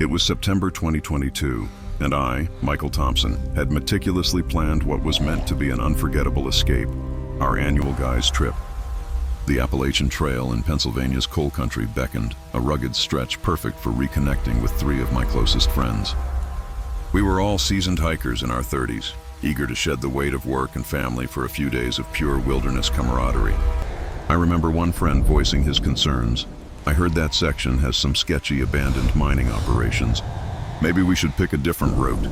It was September 2022, and I, Michael Thompson, had meticulously planned what was meant to be an unforgettable escape, our annual guys' trip. The Appalachian Trail in Pennsylvania's coal country beckoned, a rugged stretch perfect for reconnecting with three of my closest friends. We were all seasoned hikers in our 30s, eager to shed the weight of work and family for a few days of pure wilderness camaraderie. I remember one friend voicing his concerns. "I heard that section has some sketchy abandoned mining operations. Maybe we should pick a different route."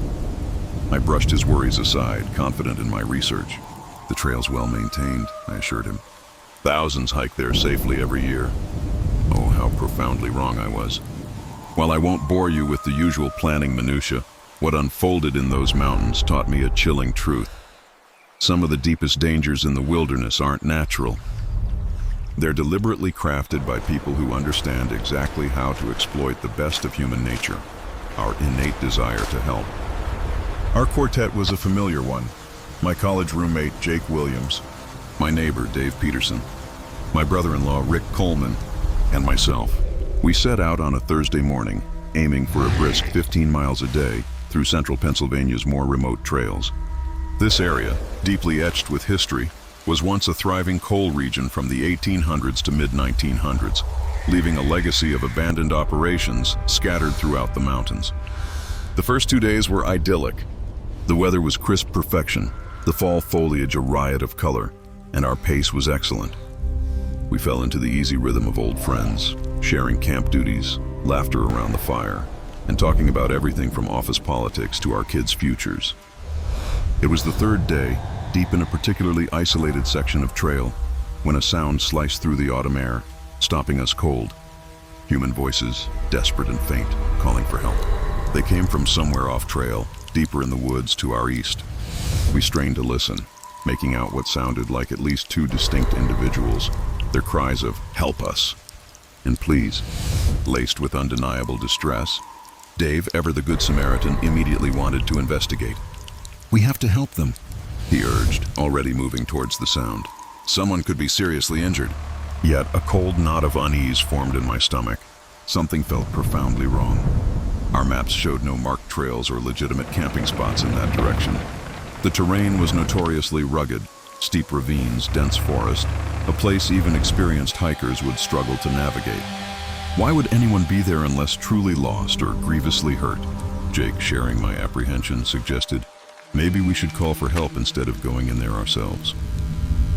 I brushed his worries aside, confident in my research. "The trail's well maintained," I assured him. "Thousands hike there safely every year." Oh, how profoundly wrong I was. While I won't bore you with the usual planning minutiae, what unfolded in those mountains taught me a chilling truth. Some of the deepest dangers in the wilderness aren't natural. They're deliberately crafted by people who understand exactly how to exploit the best of human nature, our innate desire to help. Our quartet was a familiar one. My college roommate, Jake Williams, my neighbor, Dave Peterson, my brother-in-law, Rick Coleman, and myself. We set out on a Thursday morning, aiming for a brisk 15 miles a day through central Pennsylvania's more remote trails. This area, deeply etched with history, was once a thriving coal region from the 1800s to mid-1900s, leaving a legacy of abandoned operations scattered throughout the mountains. The first 2 days were idyllic. The weather was crisp perfection, the fall foliage a riot of color, and our pace was excellent. We fell into the easy rhythm of old friends, sharing camp duties, laughter around the fire, and talking about everything from office politics to our kids' futures. It was the third day, deep in a particularly isolated section of trail, when a sound sliced through the autumn air, stopping us cold. Human voices, desperate and faint, calling for help. They came from somewhere off trail, deeper in the woods to our east. We strained to listen, making out what sounded like at least two distinct individuals, their cries of "help us" and "please," laced with undeniable distress. Dave, ever the Good Samaritan, immediately wanted to investigate. "We have to help them," he urged, already moving towards the sound. "Someone could be seriously injured." Yet a cold knot of unease formed in my stomach. Something felt profoundly wrong. Our maps showed no marked trails or legitimate camping spots in that direction. The terrain was notoriously rugged, steep ravines, dense forest, a place even experienced hikers would struggle to navigate. Why would anyone be there unless truly lost or grievously hurt? Jake, sharing my apprehension, suggested, "Maybe we should call for help instead of going in there ourselves.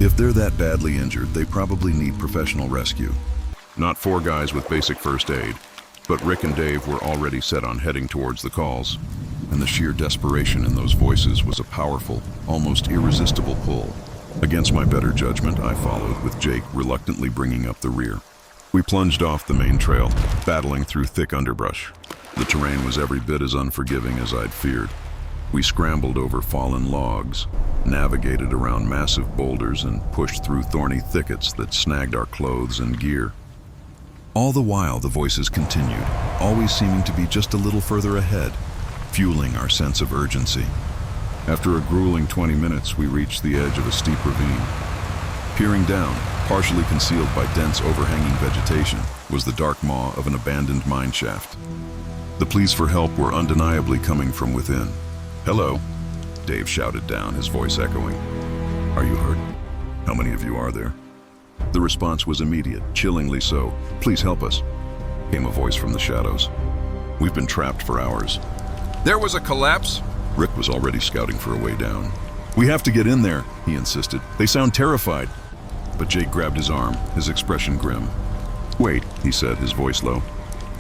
If they're that badly injured, they probably need professional rescue." Not four guys with basic first aid, but Rick and Dave were already set on heading towards the calls, and the sheer desperation in those voices was a powerful, almost irresistible pull. Against my better judgment, I followed, with Jake reluctantly bringing up the rear. We plunged off the main trail, battling through thick underbrush. The terrain was every bit as unforgiving as I'd feared. We scrambled over fallen logs, navigated around massive boulders, and pushed through thorny thickets that snagged our clothes and gear. All the while, the voices continued, always seeming to be just a little further ahead, fueling our sense of urgency. After a grueling 20 minutes, we reached the edge of a steep ravine. Peering down, partially concealed by dense overhanging vegetation, was the dark maw of an abandoned mine shaft. The pleas for help were undeniably coming from within. "Hello," Dave shouted down, his voice echoing. "Are you hurt? How many of you are there?" The response was immediate, chillingly so. "Please help us," came a voice from the shadows. "We've been trapped for hours." "There was a collapse?" Rick was already scouting for a way down. "We have to get in there," he insisted. "They sound terrified." But Jake grabbed his arm, his expression grim. "Wait," he said, his voice low.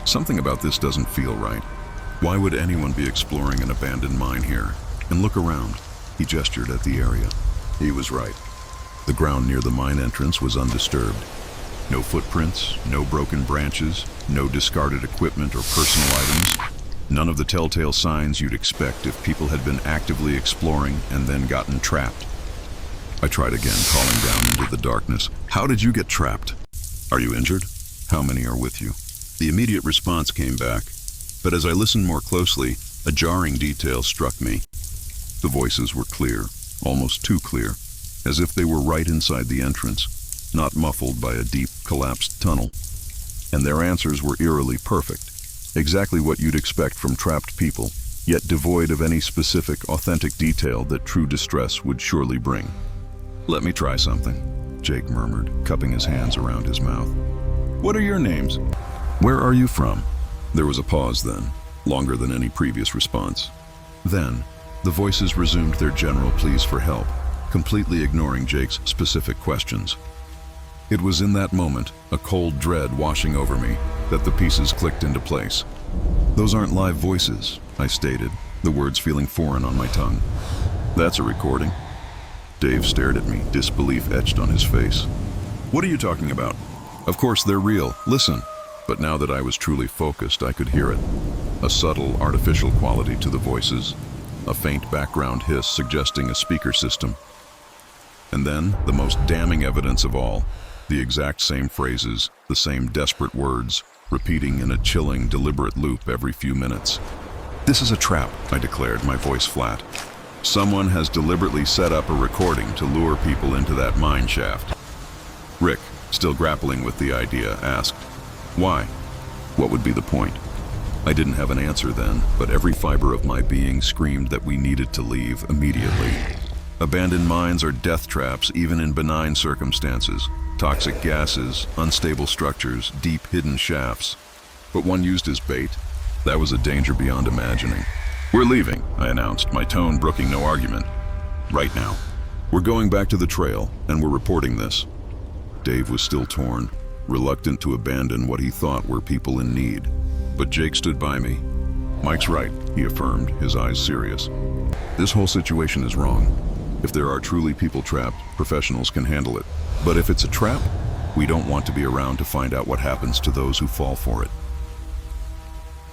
"Something about this doesn't feel right. Why would anyone be exploring an abandoned mine here? And look around." He gestured at the area. He was right. The ground near the mine entrance was undisturbed. No footprints, no broken branches, no discarded equipment or personal items. None of the telltale signs you'd expect if people had been actively exploring and then gotten trapped. I tried again, calling down into the darkness. "How did you get trapped? Are you injured? How many are with you?" The immediate response came back, but as I listened more closely, a jarring detail struck me. The voices were clear, almost too clear, as if they were right inside the entrance, not muffled by a deep, collapsed tunnel. And their answers were eerily perfect. Exactly what you'd expect from trapped people, yet devoid of any specific, authentic detail that true distress would surely bring. "Let me try something," Jake murmured, cupping his hands around his mouth. "What are your names? Where are you from?" There was a pause then, longer than any previous response. Then, the voices resumed their general pleas for help, completely ignoring Jake's specific questions. It was in that moment, a cold dread washing over me, that the pieces clicked into place. "Those aren't live voices," I stated, the words feeling foreign on my tongue. "That's a recording." Dave stared at me, disbelief etched on his face. "What are you talking about?" "Of course they're real. Listen." But now that I was truly focused, I could hear it. A subtle, artificial quality to the voices, a faint background hiss suggesting a speaker system. And then, the most damning evidence of all, the exact same phrases, the same desperate words, repeating in a chilling, deliberate loop every few minutes. "This is a trap," I declared, my voice flat. "Someone has deliberately set up a recording to lure people into that mine shaft." Rick, still grappling with the idea, asked, "Why? What would be the point?" I didn't have an answer then, but every fiber of my being screamed that we needed to leave immediately. Abandoned mines are death traps even in benign circumstances. Toxic gases, unstable structures, deep hidden shafts. But one used as bait? That was a danger beyond imagining. "We're leaving," I announced, my tone brooking no argument. "Right now. We're going back to the trail, and we're reporting this." Dave was still torn, reluctant to abandon what he thought were people in need. But Jake stood by me. "Mike's right," he affirmed, his eyes serious. "This whole situation is wrong. If there are truly people trapped, professionals can handle it. But if it's a trap, we don't want to be around to find out what happens to those who fall for it."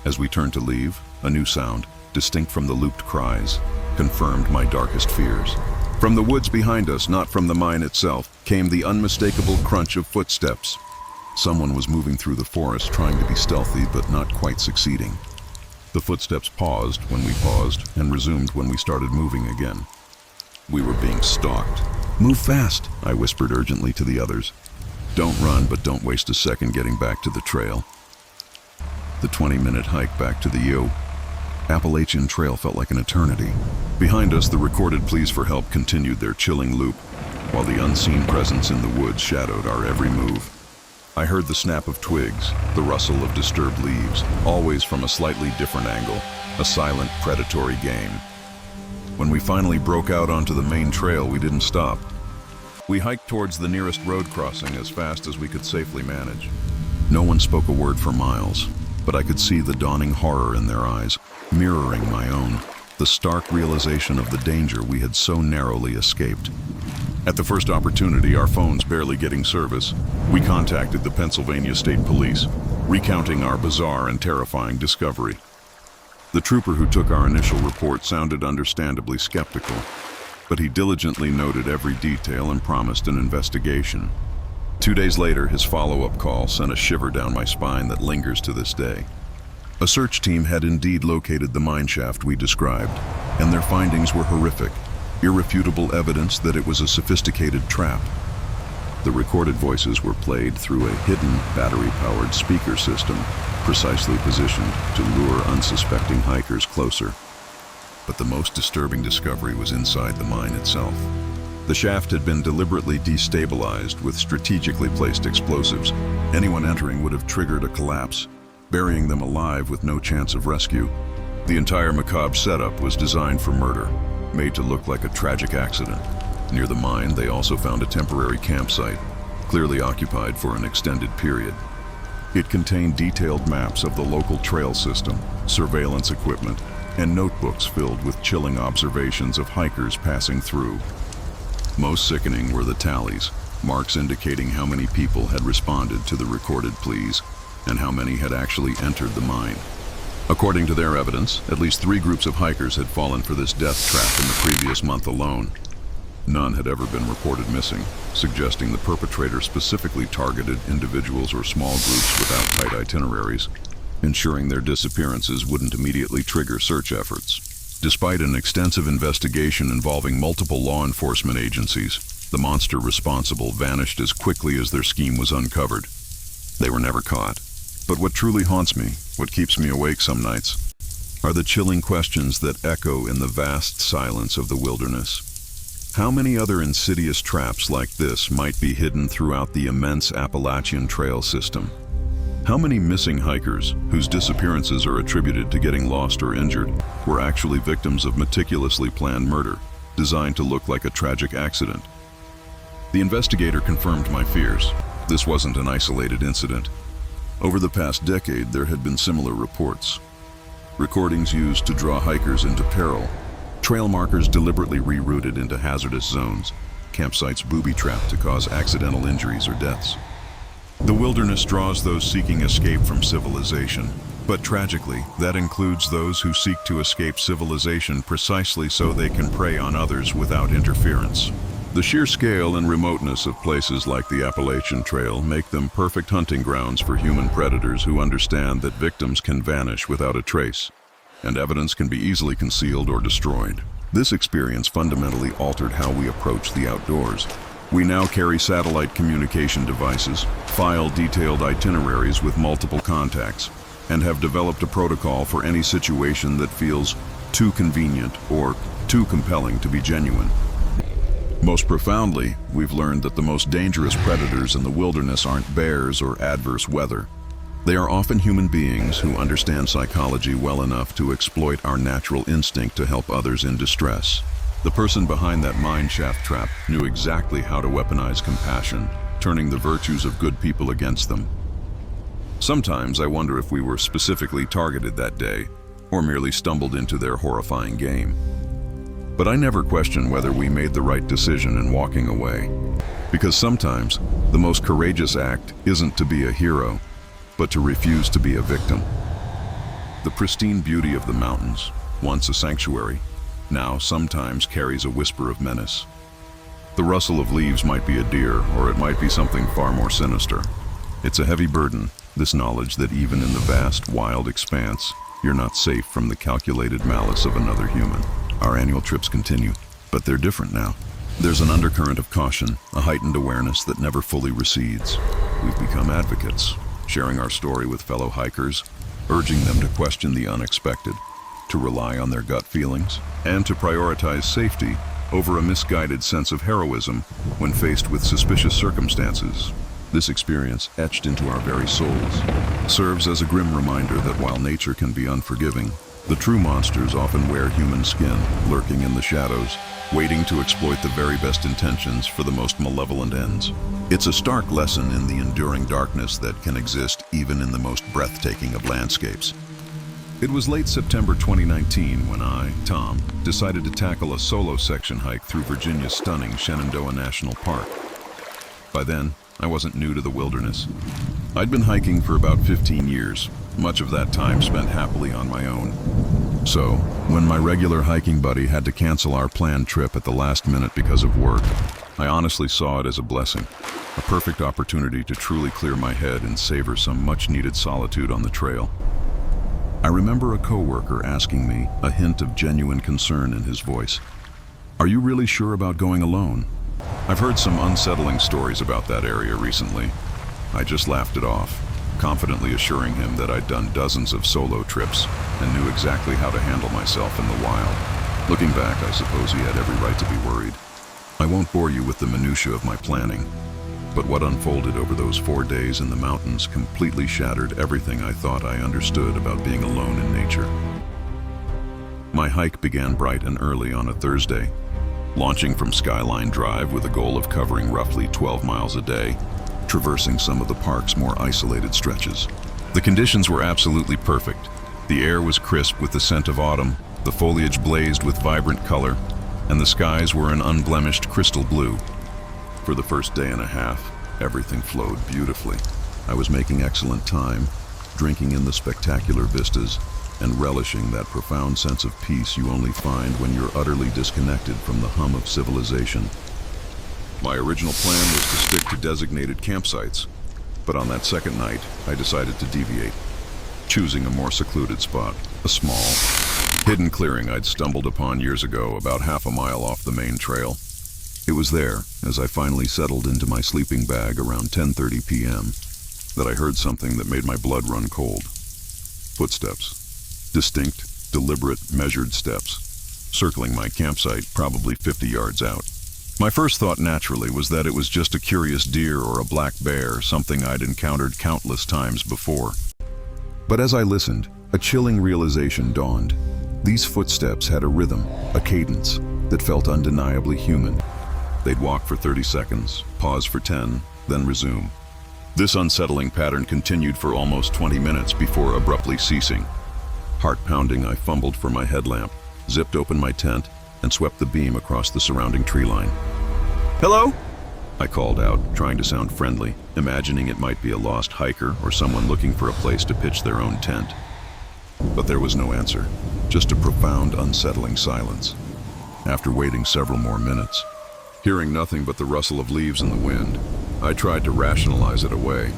As we turned to leave, a new sound, distinct from the looped cries, confirmed my darkest fears. From the woods behind us, not from the mine itself, came the unmistakable crunch of footsteps. Someone was moving through the forest, trying to be stealthy but not quite succeeding. The footsteps paused when we paused and resumed when we started moving again. We were being stalked. "Move fast," I whispered urgently to the others. "Don't run, but don't waste a second getting back to the trail." The 20-minute hike back to the Appalachian trail felt like an eternity. Behind us, the recorded pleas for help continued their chilling loop, while the unseen presence in the woods shadowed our every move. I heard the snap of twigs, the rustle of disturbed leaves, always from a slightly different angle, a silent, predatory game. When we finally broke out onto the main trail, we didn't stop. We hiked towards the nearest road crossing as fast as we could safely manage. No one spoke a word for miles, but I could see the dawning horror in their eyes, mirroring my own, the stark realization of the danger we had so narrowly escaped. At the first opportunity, our phones barely getting service, we contacted the Pennsylvania State Police, recounting our bizarre and terrifying discovery. The trooper who took our initial report sounded understandably skeptical, but he diligently noted every detail and promised an investigation. 2 days later, his follow-up call sent a shiver down my spine that lingers to this day. A search team had indeed located the mine shaft we described, and their findings were horrific, irrefutable evidence that it was a sophisticated trap. The recorded voices were played through a hidden battery-powered speaker system, precisely positioned to lure unsuspecting hikers closer. But the most disturbing discovery was inside the mine itself. The shaft had been deliberately destabilized with strategically placed explosives. Anyone entering would have triggered a collapse, burying them alive with no chance of rescue. The entire macabre setup was designed for murder, made to look like a tragic accident. Near the mine, they also found a temporary campsite, clearly occupied for an extended period. It contained detailed maps of the local trail system, surveillance equipment, and notebooks filled with chilling observations of hikers passing through. Most sickening were the tallies, marks indicating how many people had responded to the recorded pleas and how many had actually entered the mine. According to their evidence, at least 3 groups of hikers had fallen for this death trap in the previous month alone. None had ever been reported missing, suggesting the perpetrator specifically targeted individuals or small groups without tight itineraries, ensuring their disappearances wouldn't immediately trigger search efforts. Despite an extensive investigation involving multiple law enforcement agencies, the monster responsible vanished as quickly as their scheme was uncovered. They were never caught. But what truly haunts me, what keeps me awake some nights, are the chilling questions that echo in the vast silence of the wilderness. How many other insidious traps like this might be hidden throughout the immense Appalachian trail system? How many missing hikers, whose disappearances are attributed to getting lost or injured, were actually victims of meticulously planned murder, designed to look like a tragic accident? The investigator confirmed my fears. This wasn't an isolated incident. Over the past decade, there had been similar reports. Recordings used to draw hikers into peril, trail markers deliberately rerouted into hazardous zones, campsites booby-trapped to cause accidental injuries or deaths. The wilderness draws those seeking escape from civilization, but tragically, that includes those who seek to escape civilization precisely so they can prey on others without interference. The sheer scale and remoteness of places like the Appalachian Trail make them perfect hunting grounds for human predators who understand that victims can vanish without a trace, and evidence can be easily concealed or destroyed. This experience fundamentally altered how we approach the outdoors. We now carry satellite communication devices, file detailed itineraries with multiple contacts, and have developed a protocol for any situation that feels too convenient or too compelling to be genuine. Most profoundly, we've learned that the most dangerous predators in the wilderness aren't bears or adverse weather. They are often human beings who understand psychology well enough to exploit our natural instinct to help others in distress. The person behind that mine shaft trap knew exactly how to weaponize compassion, turning the virtues of good people against them. Sometimes I wonder if we were specifically targeted that day, or merely stumbled into their horrifying game. But I never question whether we made the right decision in walking away, because sometimes the most courageous act isn't to be a hero, but to refuse to be a victim. The pristine beauty of the mountains, once a sanctuary, now sometimes carries a whisper of menace. The rustle of leaves might be a deer, or it might be something far more sinister. It's a heavy burden, this knowledge that even in the vast, wild expanse, you're not safe from the calculated malice of another human. Our annual trips continue, but they're different now. There's an undercurrent of caution, a heightened awareness that never fully recedes. We've become advocates, sharing our story with fellow hikers, urging them to question the unexpected, to rely on their gut feelings, and to prioritize safety over a misguided sense of heroism when faced with suspicious circumstances. This experience, etched into our very souls, serves as a grim reminder that while nature can be unforgiving, the true monsters often wear human skin, lurking in the shadows, waiting to exploit the very best intentions for the most malevolent ends. It's a stark lesson in the enduring darkness that can exist even in the most breathtaking of landscapes. It was late September 2019 when I, Tom, decided to tackle a solo section hike through Virginia's stunning Shenandoah National Park. By then, I wasn't new to the wilderness. I'd been hiking for about 15 years, much of that time spent happily on my own. So, when my regular hiking buddy had to cancel our planned trip at the last minute because of work, I honestly saw it as a blessing, a perfect opportunity to truly clear my head and savor some much-needed solitude on the trail. I remember a coworker asking me, a hint of genuine concern in his voice, "Are you really sure about going alone?" I've heard some unsettling stories about that area recently. I just laughed it off, confidently assuring him that I'd done dozens of solo trips and knew exactly how to handle myself in the wild. Looking back, I suppose he had every right to be worried. I won't bore you with the minutiae of my planning, but what unfolded over those 4 days in the mountains completely shattered everything I thought I understood about being alone in nature. My hike began bright and early on a Thursday, launching from Skyline Drive with a goal of covering roughly 12 miles a day, traversing some of the park's more isolated stretches. The conditions were absolutely perfect. The air was crisp with the scent of autumn, the foliage blazed with vibrant color, and the skies were an unblemished crystal blue. For the first day and a half, everything flowed beautifully. I was making excellent time, drinking in the spectacular vistas, and relishing that profound sense of peace you only find when you're utterly disconnected from the hum of civilization. My original plan was to stick to designated campsites, but on that second night, I decided to deviate, choosing a more secluded spot, a small, hidden clearing I'd stumbled upon years ago about half a mile off the main trail. It was there, as I finally settled into my sleeping bag around 10:30 p.m. that I heard something that made my blood run cold. Footsteps. Distinct, deliberate, measured steps, circling my campsite probably 50 yards out. My first thought naturally was that it was just a curious deer or a black bear, something I'd encountered countless times before. But as I listened, a chilling realization dawned. These footsteps had a rhythm, a cadence, that felt undeniably human. They'd walk for 30 seconds, pause for 10, then resume. This unsettling pattern continued for almost 20 minutes before abruptly ceasing. Heart pounding, I fumbled for my headlamp, zipped open my tent, and swept the beam across the surrounding tree line. "Hello?" I called out, trying to sound friendly, imagining it might be a lost hiker or someone looking for a place to pitch their own tent. But there was no answer, just a profound, unsettling silence. After waiting several more minutes, hearing nothing but the rustle of leaves in the wind, I tried to rationalize it away,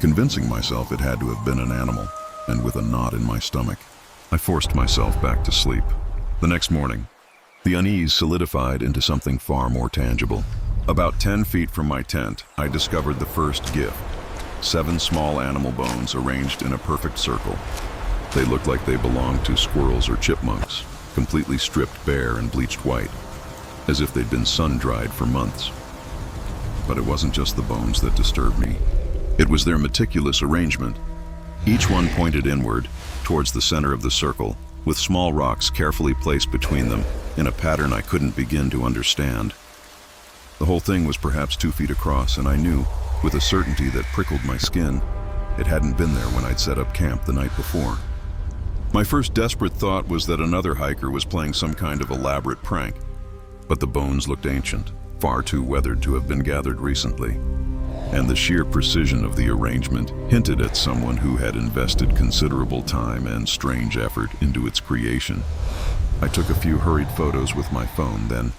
convincing myself it had to have been an animal, and with a knot in my stomach, I forced myself back to sleep. The next morning, the unease solidified into something far more tangible. About 10 feet from my tent, I discovered the first gift. 7 small animal bones arranged in a perfect circle. They looked like they belonged to squirrels or chipmunks, completely stripped bare and bleached white, as if they'd been sun-dried for months. But it wasn't just the bones that disturbed me. It was their meticulous arrangement. Each one pointed inward, towards the center of the circle, with small rocks carefully placed between them in a pattern I couldn't begin to understand. The whole thing was perhaps 2 feet across, and I knew, with a certainty that prickled my skin, it hadn't been there when I'd set up camp the night before. My first desperate thought was that another hiker was playing some kind of elaborate prank, but the bones looked ancient, far too weathered to have been gathered recently, and the sheer precision of the arrangement hinted at someone who had invested considerable time and strange effort into its creation. I took a few hurried photos with my phone, then,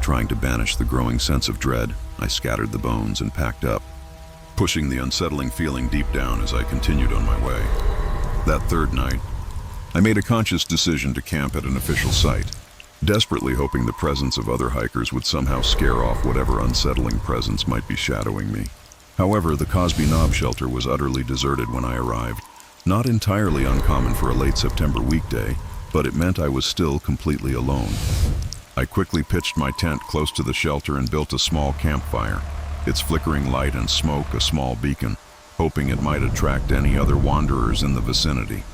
trying to banish the growing sense of dread, I scattered the bones and packed up, pushing the unsettling feeling deep down as I continued on my way. That third night, I made a conscious decision to camp at an official site, desperately hoping the presence of other hikers would somehow scare off whatever unsettling presence might be shadowing me. However, the Cosby Knob shelter was utterly deserted when I arrived. Not entirely uncommon for a late September weekday, but it meant I was still completely alone. I quickly pitched my tent close to the shelter and built a small campfire, its flickering light and smoke a small beacon, hoping it might attract any other wanderers in the vicinity.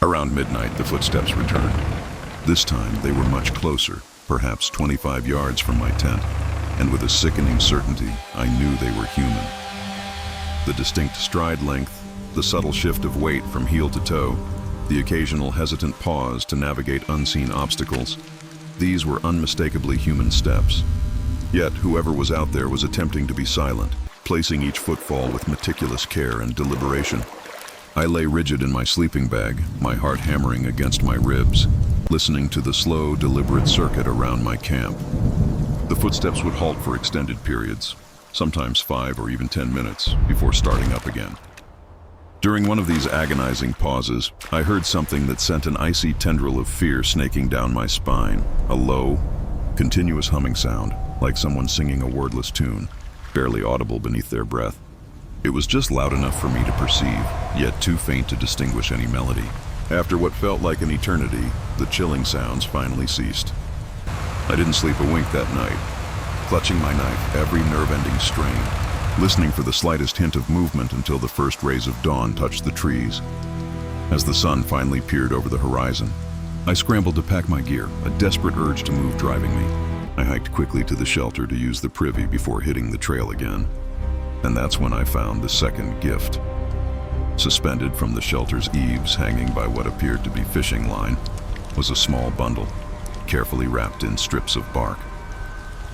Around midnight, the footsteps returned. This time, they were much closer, perhaps 25 yards from my tent, and with a sickening certainty, I knew they were human. The distinct stride length, the subtle shift of weight from heel to toe, the occasional hesitant pause to navigate unseen obstacles, these were unmistakably human steps. Yet, whoever was out there was attempting to be silent, placing each footfall with meticulous care and deliberation. I lay rigid in my sleeping bag, my heart hammering against my ribs, listening to the slow, deliberate circuit around my camp. The footsteps would halt for extended periods, sometimes 5 or even 10 minutes, before starting up again. During one of these agonizing pauses, I heard something that sent an icy tendril of fear snaking down my spine, a low, continuous humming sound, like someone singing a wordless tune, barely audible beneath their breath. It was just loud enough for me to perceive, yet too faint to distinguish any melody. After what felt like an eternity, the chilling sounds finally ceased. I didn't sleep a wink that night, clutching my knife, every nerve-ending strain, listening for the slightest hint of movement until the first rays of dawn touched the trees. As the sun finally peered over the horizon, I scrambled to pack my gear, a desperate urge to move driving me. I hiked quickly to the shelter to use the privy before hitting the trail again. And that's when I found the second gift. Suspended from the shelter's eaves, hanging by what appeared to be fishing line, was a small bundle, carefully wrapped in strips of bark.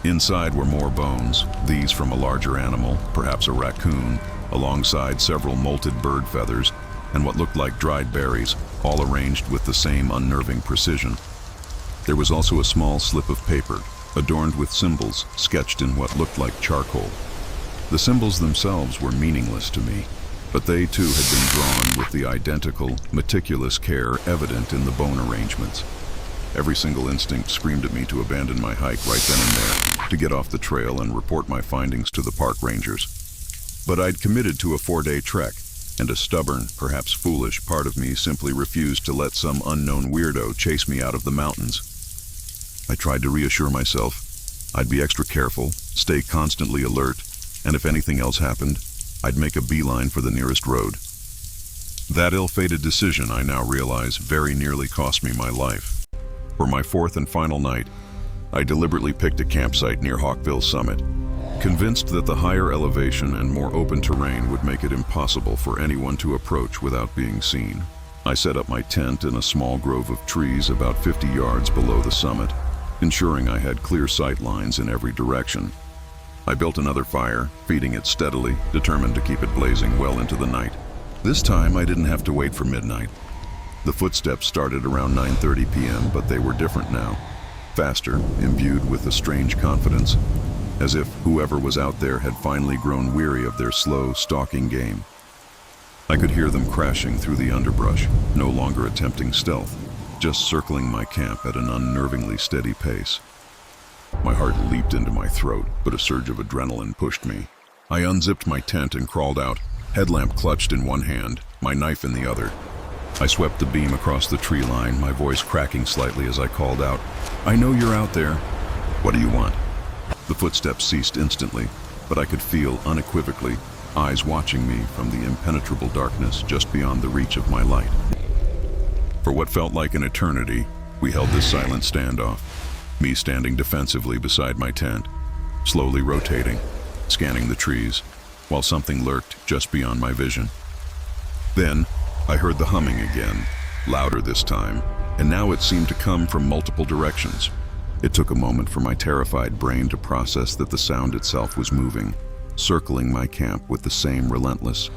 Inside were more bones, these from a larger animal, perhaps a raccoon, alongside several molted bird feathers and what looked like dried berries, all arranged with the same unnerving precision. There was also a small slip of paper, adorned with symbols sketched in what looked like charcoal. The symbols themselves were meaningless to me, but they too had been drawn with the identical, meticulous care evident in the bone arrangements. Every single instinct screamed at me to abandon my hike right then and there, to get off the trail and report my findings to the park rangers. But I'd committed to a 4-day trek, and a stubborn, perhaps foolish, part of me simply refused to let some unknown weirdo chase me out of the mountains. I tried to reassure myself I'd be extra careful, stay constantly alert, and if anything else happened, I'd make a beeline for the nearest road. That ill-fated decision, I now realize, very nearly cost me my life. For my 4th and final night, I deliberately picked a campsite near Hawkville Summit, convinced that the higher elevation and more open terrain would make it impossible for anyone to approach without being seen. I set up my tent in a small grove of trees about 50 yards below the summit, ensuring I had clear sight lines in every direction. I built another fire, feeding it steadily, determined to keep it blazing well into the night. This time I didn't have to wait for midnight. The footsteps started around 9:30 p.m., but they were different now. Faster, imbued with a strange confidence, as if whoever was out there had finally grown weary of their slow, stalking game. I could hear them crashing through the underbrush, no longer attempting stealth, just circling my camp at an unnervingly steady pace. My heart leaped into my throat, but a surge of adrenaline pushed me. I unzipped my tent and crawled out, headlamp clutched in one hand, my knife in the other. I swept the beam across the tree line, my voice cracking slightly as I called out, "I know you're out there. What do you want?" The footsteps ceased instantly, but I could feel unequivocally eyes watching me from the impenetrable darkness just beyond the reach of my light. For what felt like an eternity, we held this silent standoff, me standing defensively beside my tent, slowly rotating, scanning the trees, while something lurked just beyond my vision. Then, I heard the humming again, louder this time, and now it seemed to come from multiple directions. It took a moment for my terrified brain to process that the sound itself was moving, circling my camp with the same relentless.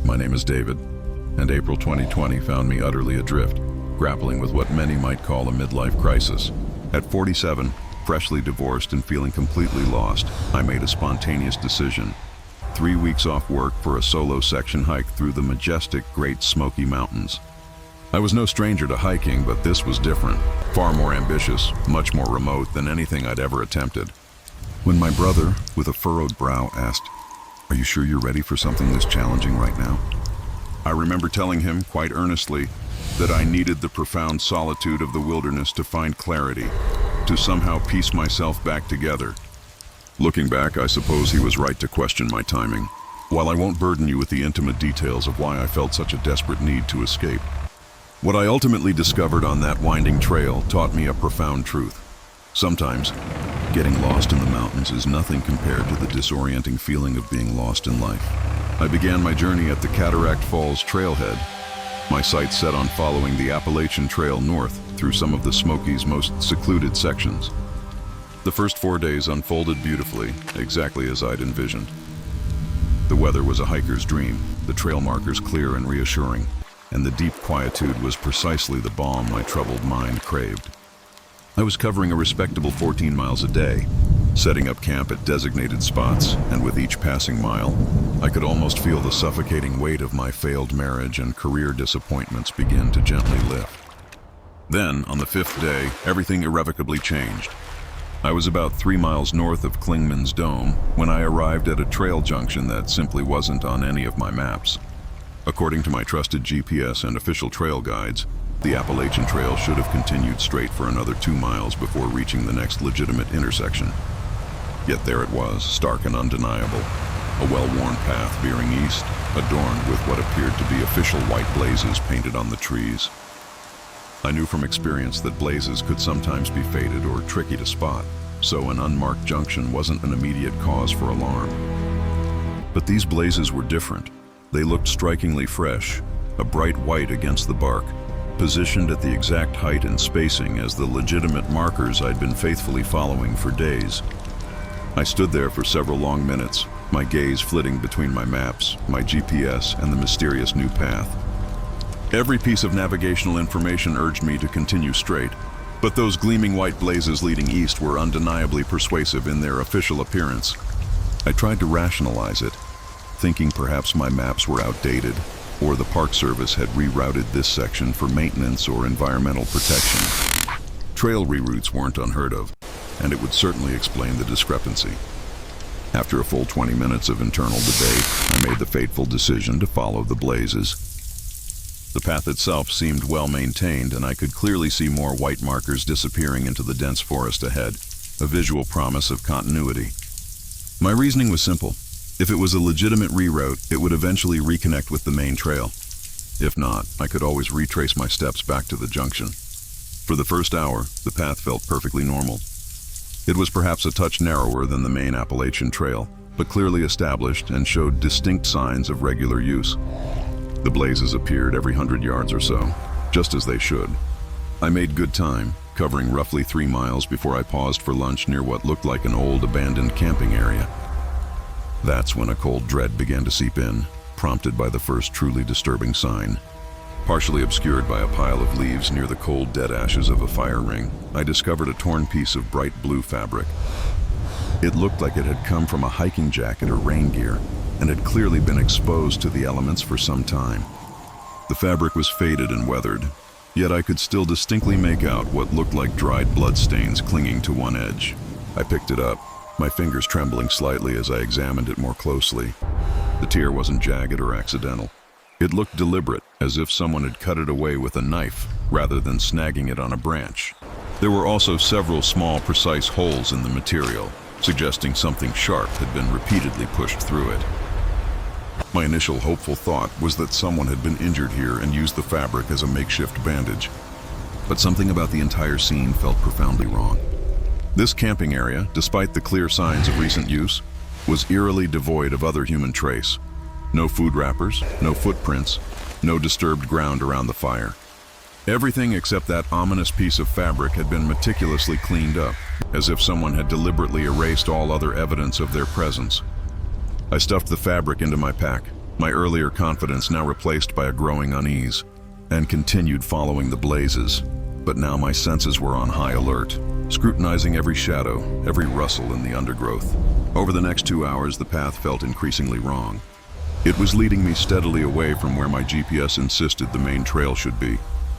My name is David, and April 2020 found me utterly adrift, grappling with what many might call a midlife crisis. At 47, freshly divorced and feeling completely lost, I made a spontaneous decision. 3 weeks off work for a solo section hike through the majestic Great Smoky Mountains. I was no stranger to hiking, but this was different, far more ambitious, much more remote than anything I'd ever attempted. When my brother, with a furrowed brow, asked, "Are you sure you're ready for something this challenging right now?" I remember telling him, quite earnestly, that I needed the profound solitude of the wilderness to find clarity, to somehow piece myself back together. Looking back, I suppose he was right to question my timing. While I won't burden you with the intimate details of why I felt such a desperate need to escape, what I ultimately discovered on that winding trail taught me a profound truth. Sometimes, getting lost in the mountains is nothing compared to the disorienting feeling of being lost in life. I began my journey at the Cataract Falls trailhead, my sights set on following the Appalachian Trail north through some of the Smokies' most secluded sections. The first 4 days unfolded beautifully, exactly as I'd envisioned. The weather was a hiker's dream, the trail markers clear and reassuring, and the deep quietude was precisely the balm my troubled mind craved. I was covering a respectable 14 miles a day, setting up camp at designated spots, and with each passing mile, I could almost feel the suffocating weight of my failed marriage and career disappointments begin to gently lift. Then, on the 5th day, everything irrevocably changed. I was about 3 miles north of Clingman's Dome when I arrived at a trail junction that simply wasn't on any of my maps. According to my trusted GPS and official trail guides, the Appalachian Trail should have continued straight for another 2 miles before reaching the next legitimate intersection. Yet there it was, stark and undeniable, a well-worn path veering east, adorned with what appeared to be official white blazes painted on the trees. I knew from experience that blazes could sometimes be faded or tricky to spot, so an unmarked junction wasn't an immediate cause for alarm. But these blazes were different. They looked strikingly fresh, a bright white against the bark, positioned at the exact height and spacing as the legitimate markers I'd been faithfully following for days. I stood there for several long minutes, my gaze flitting between my maps, my GPS, and the mysterious new path. Every piece of navigational information urged me to continue straight, but those gleaming white blazes leading east were undeniably persuasive in their official appearance. I tried to rationalize it, thinking perhaps my maps were outdated, or the Park Service had rerouted this section for maintenance or environmental protection. Trail reroutes weren't unheard of, and it would certainly explain the discrepancy. After a full 20 minutes of internal debate, I made the fateful decision to follow the blazes. The path itself seemed well maintained, and I could clearly see more white markers disappearing into the dense forest ahead, a visual promise of continuity. My reasoning was simple. If it was a legitimate reroute, it would eventually reconnect with the main trail. If not, I could always retrace my steps back to the junction. For the first hour, the path felt perfectly normal. It was perhaps a touch narrower than the main Appalachian Trail, but clearly established and showed distinct signs of regular use. The blazes appeared every 100 yards or so, just as they should. I made good time, covering roughly 3 miles before I paused for lunch near what looked like an old abandoned camping area. That's when a cold dread began to seep in, prompted by the first truly disturbing sign. Partially obscured by a pile of leaves near the cold, dead ashes of a fire ring, I discovered a torn piece of bright blue fabric. It looked like it had come from a hiking jacket or rain gear, and had clearly been exposed to the elements for some time. The fabric was faded and weathered, yet I could still distinctly make out what looked like dried bloodstains clinging to one edge. I picked it up, my fingers trembling slightly as I examined it more closely. The tear wasn't jagged or accidental. It looked deliberate, as if someone had cut it away with a knife, rather than snagging it on a branch. There were also several small, precise holes in the material, suggesting something sharp had been repeatedly pushed through it. My initial hopeful thought was that someone had been injured here and used the fabric as a makeshift bandage. But something about the entire scene felt profoundly wrong. This camping area, despite the clear signs of recent use, was eerily devoid of other human trace. No food wrappers, no footprints, no disturbed ground around the fire. Everything except that ominous piece of fabric had been meticulously cleaned up, as if someone had deliberately erased all other evidence of their presence. I stuffed the fabric into my pack, my earlier confidence now replaced by a growing unease, and continued following the blazes. But now my senses were on high alert, scrutinizing every shadow, every rustle in the undergrowth. Over the next 2 hours, the path felt increasingly wrong. It was leading me steadily away from where my GPS insisted the main trail should be,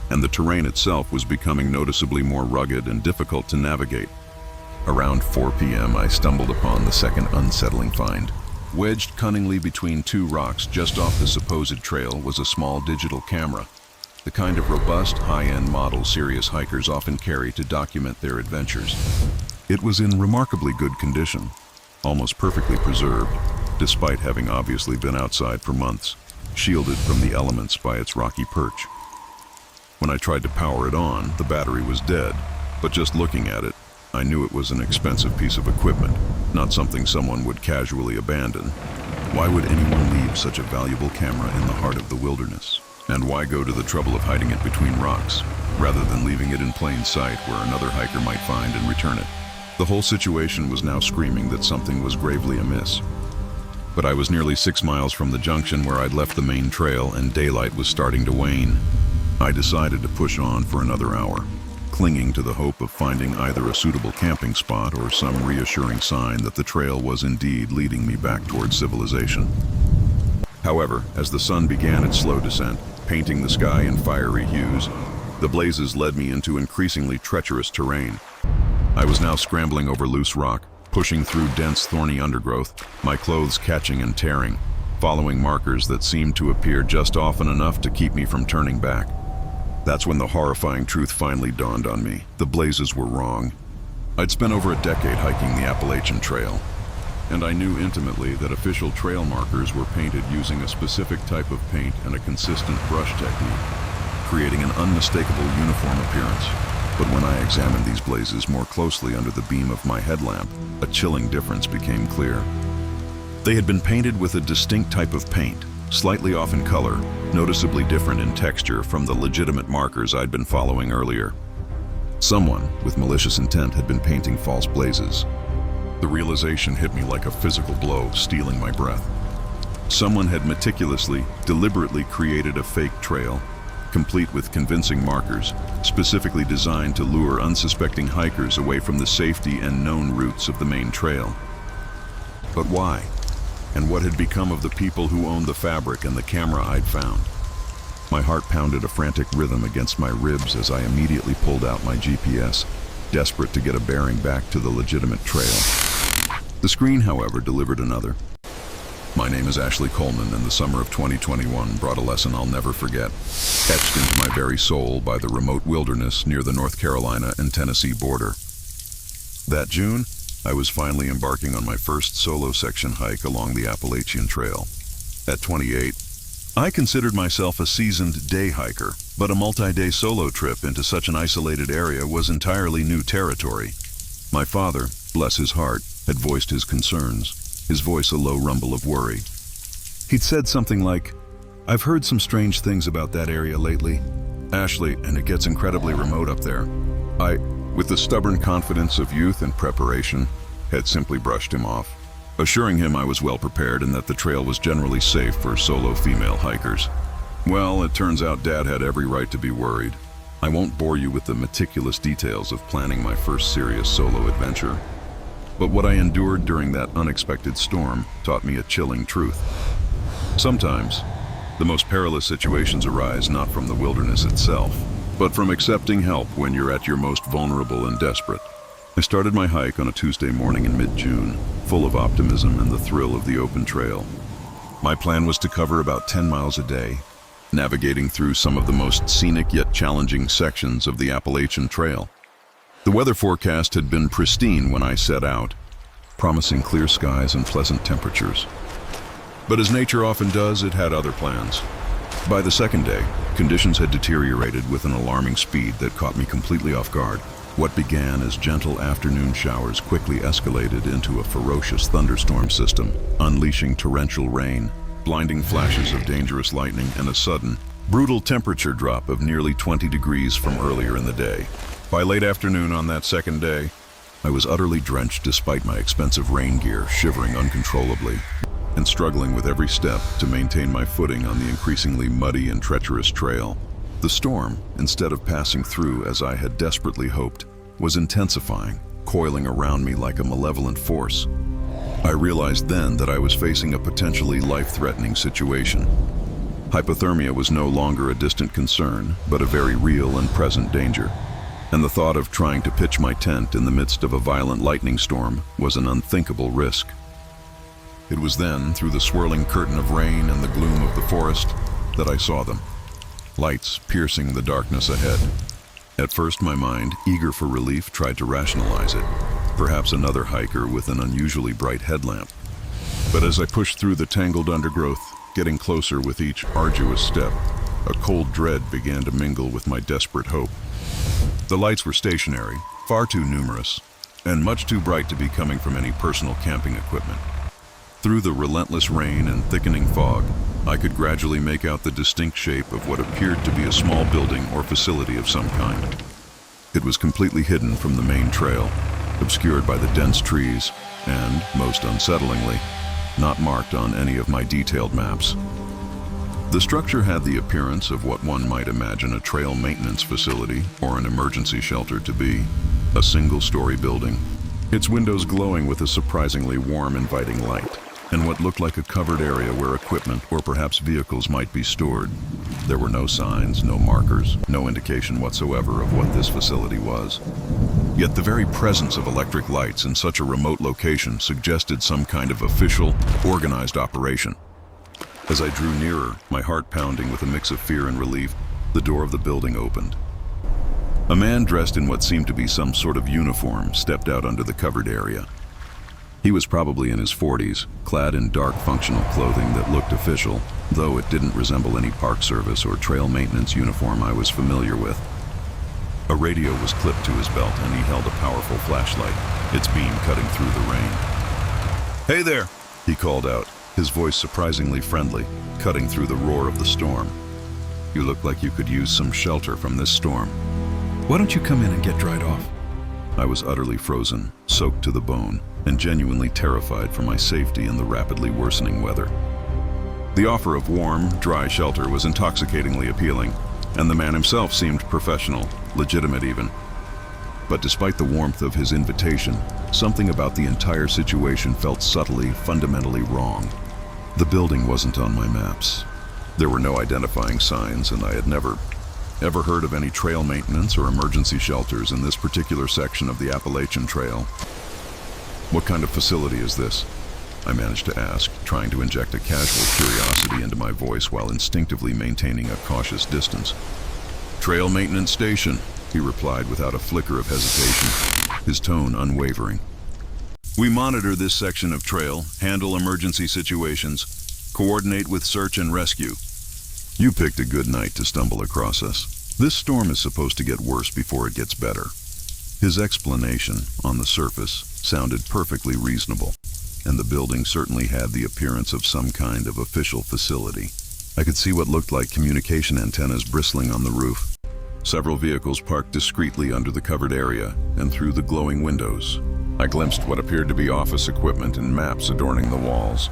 and the terrain itself was becoming noticeably more rugged and difficult to navigate. Around 4 p.m., I stumbled upon the second unsettling find. Wedged cunningly between 2 rocks just off the supposed trail was a small digital camera, the kind of robust, high-end model serious hikers often carry to document their adventures. It was in remarkably good condition, almost perfectly preserved, despite having obviously been outside for months, shielded from the elements by its rocky perch. When I tried to power it on, the battery was dead, but just looking at it, I knew it was an expensive piece of equipment, not something someone would casually abandon. Why would anyone leave such a valuable camera in the heart of the wilderness? And why go to the trouble of hiding it between rocks, rather than leaving it in plain sight where another hiker might find and return it? The whole situation was now screaming that something was gravely amiss. But I was nearly 6 miles from the junction where I'd left the main trail, and daylight was starting to wane. I decided to push on for another hour, clinging to the hope of finding either a suitable camping spot or some reassuring sign that the trail was indeed leading me back towards civilization. However, as the sun began its slow descent, painting the sky in fiery hues, the blazes led me into increasingly treacherous terrain. I was now scrambling over loose rock, pushing through dense thorny undergrowth, my clothes catching and tearing, following markers that seemed to appear just often enough to keep me from turning back. That's when the horrifying truth finally dawned on me. The blazes were wrong. I'd spent over a decade hiking the Appalachian Trail, and I knew intimately that official trail markers were painted using a specific type of paint and a consistent brush technique, creating an unmistakable uniform appearance. But when I examined these blazes more closely under the beam of my headlamp, a chilling difference became clear. They had been painted with a distinct type of paint, slightly off in color, noticeably different in texture from the legitimate markers I'd been following earlier. Someone, with malicious intent, had been painting false blazes. The realization hit me like a physical blow, stealing my breath. Someone had meticulously, deliberately created a fake trail, complete with convincing markers, specifically designed to lure unsuspecting hikers away from the safety and known routes of the main trail. But why? And what had become of the people who owned the fabric and the camera I'd found? My heart pounded a frantic rhythm against my ribs as I immediately pulled out my GPS, desperate to get a bearing back to the legitimate trail. The screen, however, delivered another. My name is Ashley Coleman, and the summer of 2021 brought a lesson I'll never forget, etched into my very soul by the remote wilderness near the North Carolina and Tennessee border. That June, I was finally embarking on my first solo section hike along the Appalachian Trail. At 28, I considered myself a seasoned day hiker, but a multi-day solo trip into such an isolated area was entirely new territory. My father, bless his heart, had voiced his concerns, his voice a low rumble of worry. He'd said something like, "I've heard some strange things about that area lately, Ashley, and it gets incredibly remote up there." I, with the stubborn confidence of youth and preparation, had simply brushed him off, assuring him I was well prepared and that the trail was generally safe for solo female hikers. Well, it turns out Dad had every right to be worried. I won't bore you with the meticulous details of planning my first serious solo adventure, but what I endured during that unexpected storm taught me a chilling truth. Sometimes, the most perilous situations arise not from the wilderness itself, but from accepting help when you're at your most vulnerable and desperate. I started my hike on a Tuesday morning in mid-June, full of optimism and the thrill of the open trail. My plan was to cover about 10 miles a day, navigating through some of the most scenic yet challenging sections of the Appalachian Trail. The weather forecast had been pristine when I set out, promising clear skies and pleasant temperatures. But as nature often does, it had other plans. By the second day, conditions had deteriorated with an alarming speed that caught me completely off guard. What began as gentle afternoon showers quickly escalated into a ferocious thunderstorm system, unleashing torrential rain, blinding flashes of dangerous lightning, and a sudden, brutal temperature drop of nearly 20 degrees from earlier in the day. By late afternoon on that second day, I was utterly drenched despite my expensive rain gear, shivering uncontrollably, and struggling with every step to maintain my footing on the increasingly muddy and treacherous trail. The storm, instead of passing through as I had desperately hoped, was intensifying, coiling around me like a malevolent force. I realized then that I was facing a potentially life-threatening situation. Hypothermia was no longer a distant concern, but a very real and present danger. And the thought of trying to pitch my tent in the midst of a violent lightning storm was an unthinkable risk. It was then, through the swirling curtain of rain and the gloom of the forest, that I saw them. Lights piercing the darkness ahead. At first my mind, eager for relief, tried to rationalize it. Perhaps another hiker with an unusually bright headlamp. But as I pushed through the tangled undergrowth, getting closer with each arduous step, a cold dread began to mingle with my desperate hope. The lights were stationary, far too numerous, and much too bright to be coming from any personal camping equipment. Through the relentless rain and thickening fog, I could gradually make out the distinct shape of what appeared to be a small building or facility of some kind. It was completely hidden from the main trail, obscured by the dense trees, and, most unsettlingly, not marked on any of my detailed maps. The structure had the appearance of what one might imagine a trail maintenance facility or an emergency shelter to be, a single-story building, its windows glowing with a surprisingly warm, inviting light, and what looked like a covered area where equipment or perhaps vehicles might be stored. There were no signs, no markers, no indication whatsoever of what this facility was. Yet the very presence of electric lights in such a remote location suggested some kind of official, organized operation. As I drew nearer, my heart pounding with a mix of fear and relief, the door of the building opened. A man dressed in what seemed to be some sort of uniform stepped out under the covered area. He was probably in his 40s, clad in dark functional clothing that looked official, though it didn't resemble any park service or trail maintenance uniform I was familiar with. A radio was clipped to his belt and he held a powerful flashlight, its beam cutting through the rain. "Hey there," he called out, his voice surprisingly friendly, cutting through the roar of the storm. "You look like you could use some shelter from this storm. Why don't you come in and get dried off?" I was utterly frozen, soaked to the bone, and genuinely terrified for my safety in the rapidly worsening weather. The offer of warm, dry shelter was intoxicatingly appealing, and the man himself seemed professional, legitimate even. But despite the warmth of his invitation, something about the entire situation felt subtly, fundamentally wrong. The building wasn't on my maps. There were no identifying signs, and I had never heard of any trail maintenance or emergency shelters in this particular section of the Appalachian Trail. What kind of facility is this? I managed to ask, trying to inject a casual curiosity into my voice while instinctively maintaining a cautious distance. Trail maintenance station, he replied without a flicker of hesitation, his tone unwavering. We monitor this section of trail, handle emergency situations, coordinate with search and rescue. You picked a good night to stumble across us. This storm is supposed to get worse before it gets better. His explanation, on the surface, sounded perfectly reasonable, and the building certainly had the appearance of some kind of official facility. I could see what looked like communication antennas bristling on the roof. Several vehicles parked discreetly under the covered area and through the glowing windows. I glimpsed what appeared to be office equipment and maps adorning the walls.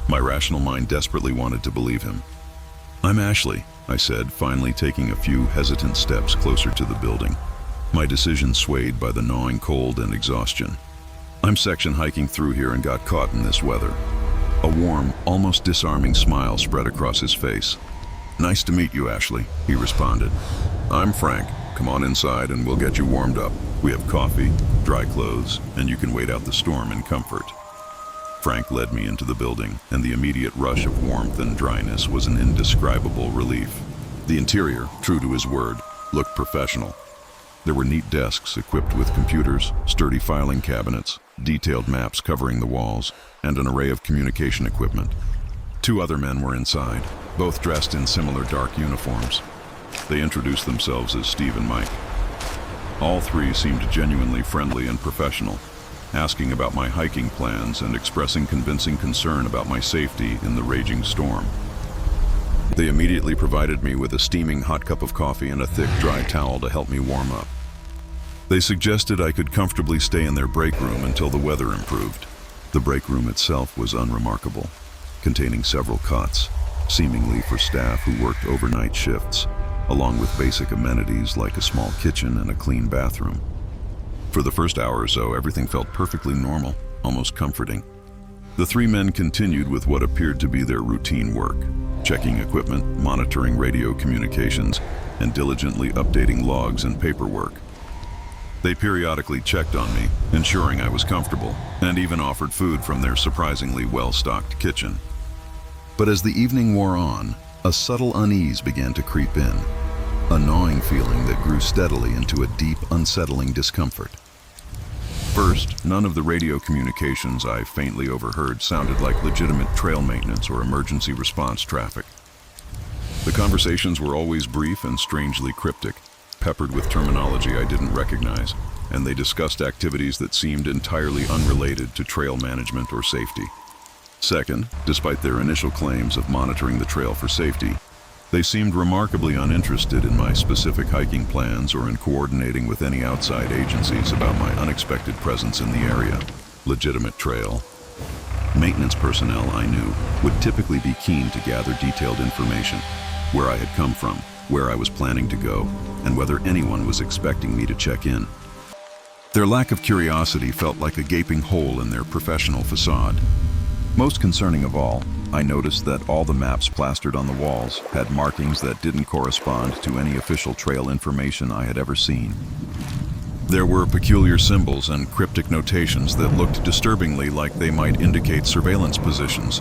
My rational mind desperately wanted to believe him. I'm Ashley, I said, finally taking a few hesitant steps closer to the building, my decision swayed by the gnawing cold and exhaustion. I'm section hiking through here and got caught in this weather. A warm, almost disarming smile spread across his face. Nice to meet you, Ashley, he responded. I'm Frank. Come on inside and we'll get you warmed up. We have coffee, dry clothes, and you can wait out the storm in comfort. Frank led me into the building, and the immediate rush of warmth and dryness was an indescribable relief. The interior, true to his word, looked professional. There were neat desks equipped with computers, sturdy filing cabinets, detailed maps covering the walls, and an array of communication equipment. Two other men were inside, both dressed in similar dark uniforms. They introduced themselves as Steve and Mike. All three seemed genuinely friendly and professional, asking about my hiking plans and expressing convincing concern about my safety in the raging storm. They immediately provided me with a steaming hot cup of coffee and a thick, dry towel to help me warm up. They suggested I could comfortably stay in their break room until the weather improved. The break room itself was unremarkable, containing several cots, seemingly for staff who worked overnight shifts, along with basic amenities like a small kitchen and a clean bathroom. For the first hour or so, everything felt perfectly normal, almost comforting. The three men continued with what appeared to be their routine work, checking equipment, monitoring radio communications, and diligently updating logs and paperwork. They periodically checked on me, ensuring I was comfortable, and even offered food from their surprisingly well-stocked kitchen. But as the evening wore on, a subtle unease began to creep in, a gnawing feeling that grew steadily into a deep, unsettling discomfort. First, none of the radio communications I faintly overheard sounded like legitimate trail maintenance or emergency response traffic. The conversations were always brief and strangely cryptic, peppered with terminology I didn't recognize, and they discussed activities that seemed entirely unrelated to trail management or safety. Second, despite their initial claims of monitoring the trail for safety, they seemed remarkably uninterested in my specific hiking plans or in coordinating with any outside agencies about my unexpected presence in the area. Legitimate trail maintenance personnel I knew would typically be keen to gather detailed information, where I had come from, where I was planning to go, and whether anyone was expecting me to check in. Their lack of curiosity felt like a gaping hole in their professional facade. Most concerning of all, I noticed that all the maps plastered on the walls had markings that didn't correspond to any official trail information I had ever seen. There were peculiar symbols and cryptic notations that looked disturbingly like they might indicate surveillance positions,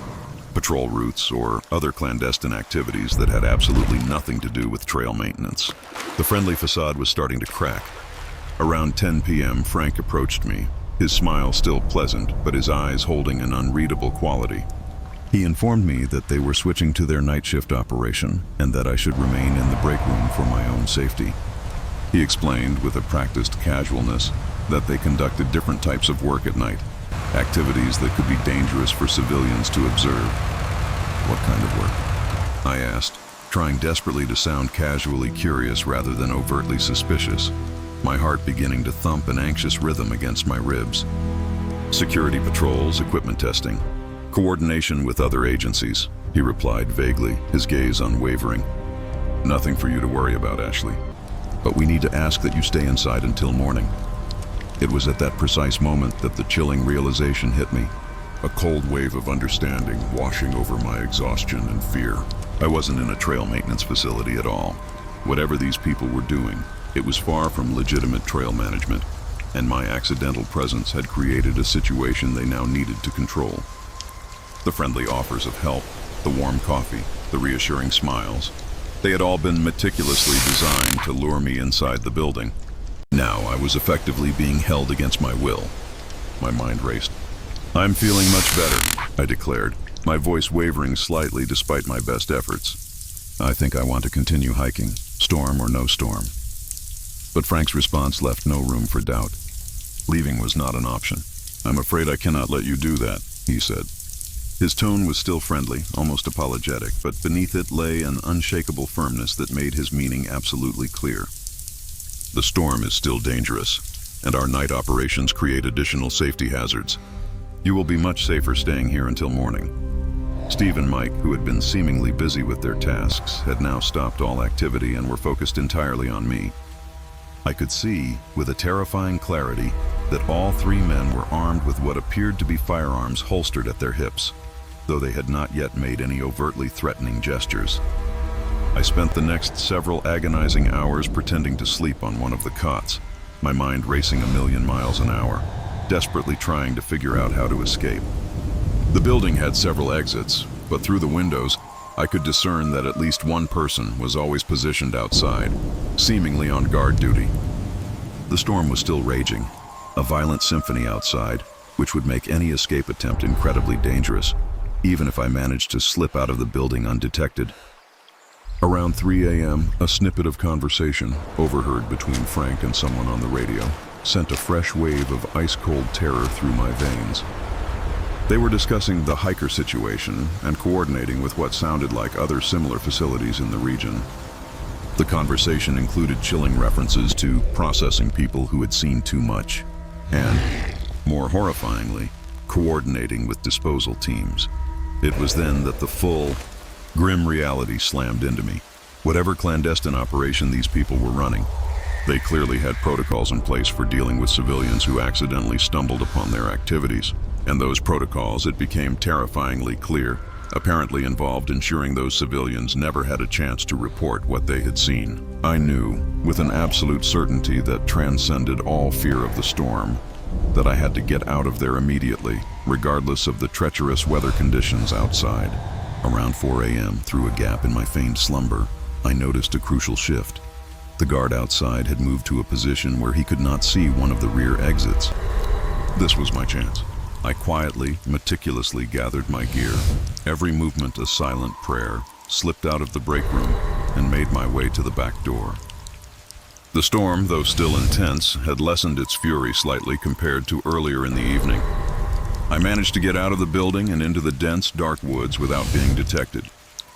patrol routes, or other clandestine activities that had absolutely nothing to do with trail maintenance. The friendly facade was starting to crack. Around 10 p.m., Frank approached me, his smile still pleasant, but his eyes holding an unreadable quality. He informed me that they were switching to their night shift operation and that I should remain in the break room for my own safety. He explained with a practiced casualness that they conducted different types of work at night, activities that could be dangerous for civilians to observe. What kind of work? I asked, trying desperately to sound casually curious rather than overtly suspicious, my heart beginning to thump an anxious rhythm against my ribs. Security patrols, equipment testing, coordination with other agencies, he replied vaguely, his gaze unwavering. Nothing for you to worry about, Ashley. But we need to ask that you stay inside until morning. It was at that precise moment that the chilling realization hit me, a cold wave of understanding washing over my exhaustion and fear. I wasn't in a trail maintenance facility at all. Whatever these people were doing, it was far from legitimate trail management. and my accidental presence had created a situation they now needed to control. The friendly offers of help, the warm coffee, the reassuring smiles, they had all been meticulously designed to lure me inside the building. Now I was effectively being held against my will. My mind raced. "I'm feeling much better," I declared, my voice wavering slightly despite my best efforts. "I think I want to continue hiking, storm or no storm." But Frank's response left no room for doubt. Leaving was not an option. "I'm afraid I cannot let you do that," he said. His tone was still friendly, almost apologetic, but beneath it lay an unshakable firmness that made his meaning absolutely clear. "The storm is still dangerous, and our night operations create additional safety hazards. You will be much safer staying here until morning." Steve and Mike, who had been seemingly busy with their tasks, had now stopped all activity and were focused entirely on me. I could see, with a terrifying clarity, that all three men were armed with what appeared to be firearms holstered at their hips, though they had not yet made any overtly threatening gestures. I spent the next several agonizing hours pretending to sleep on one of the cots, my mind racing a million miles an hour, desperately trying to figure out how to escape. The building had several exits, but through the windows, I could discern that at least one person was always positioned outside, seemingly on guard duty. The storm was still raging, a violent symphony outside, which would make any escape attempt incredibly dangerous, even if I managed to slip out of the building undetected. Around 3 a.m., a snippet of conversation, overheard between Frank and someone on the radio, sent a fresh wave of ice-cold terror through my veins. They were discussing the hiker situation and coordinating with what sounded like other similar facilities in the region. The conversation included chilling references to processing people who had seen too much, and, more horrifyingly, coordinating with disposal teams. It was then that the full, grim reality slammed into me. Whatever clandestine operation these people were running, they clearly had protocols in place for dealing with civilians who accidentally stumbled upon their activities. And those protocols, it became terrifyingly clear, apparently involved ensuring those civilians never had a chance to report what they had seen. I knew, with an absolute certainty that transcended all fear of the storm, that I had to get out of there immediately, regardless of the treacherous weather conditions outside. Around 4 a.m., through a gap in my feigned slumber, I noticed a crucial shift. The guard outside had moved to a position where he could not see one of the rear exits. This was my chance. I quietly, meticulously gathered my gear, every movement a silent prayer, slipped out of the break room, and made my way to the back door. The storm, though still intense, had lessened its fury slightly compared to earlier in the evening. I managed to get out of the building and into the dense, dark woods without being detected,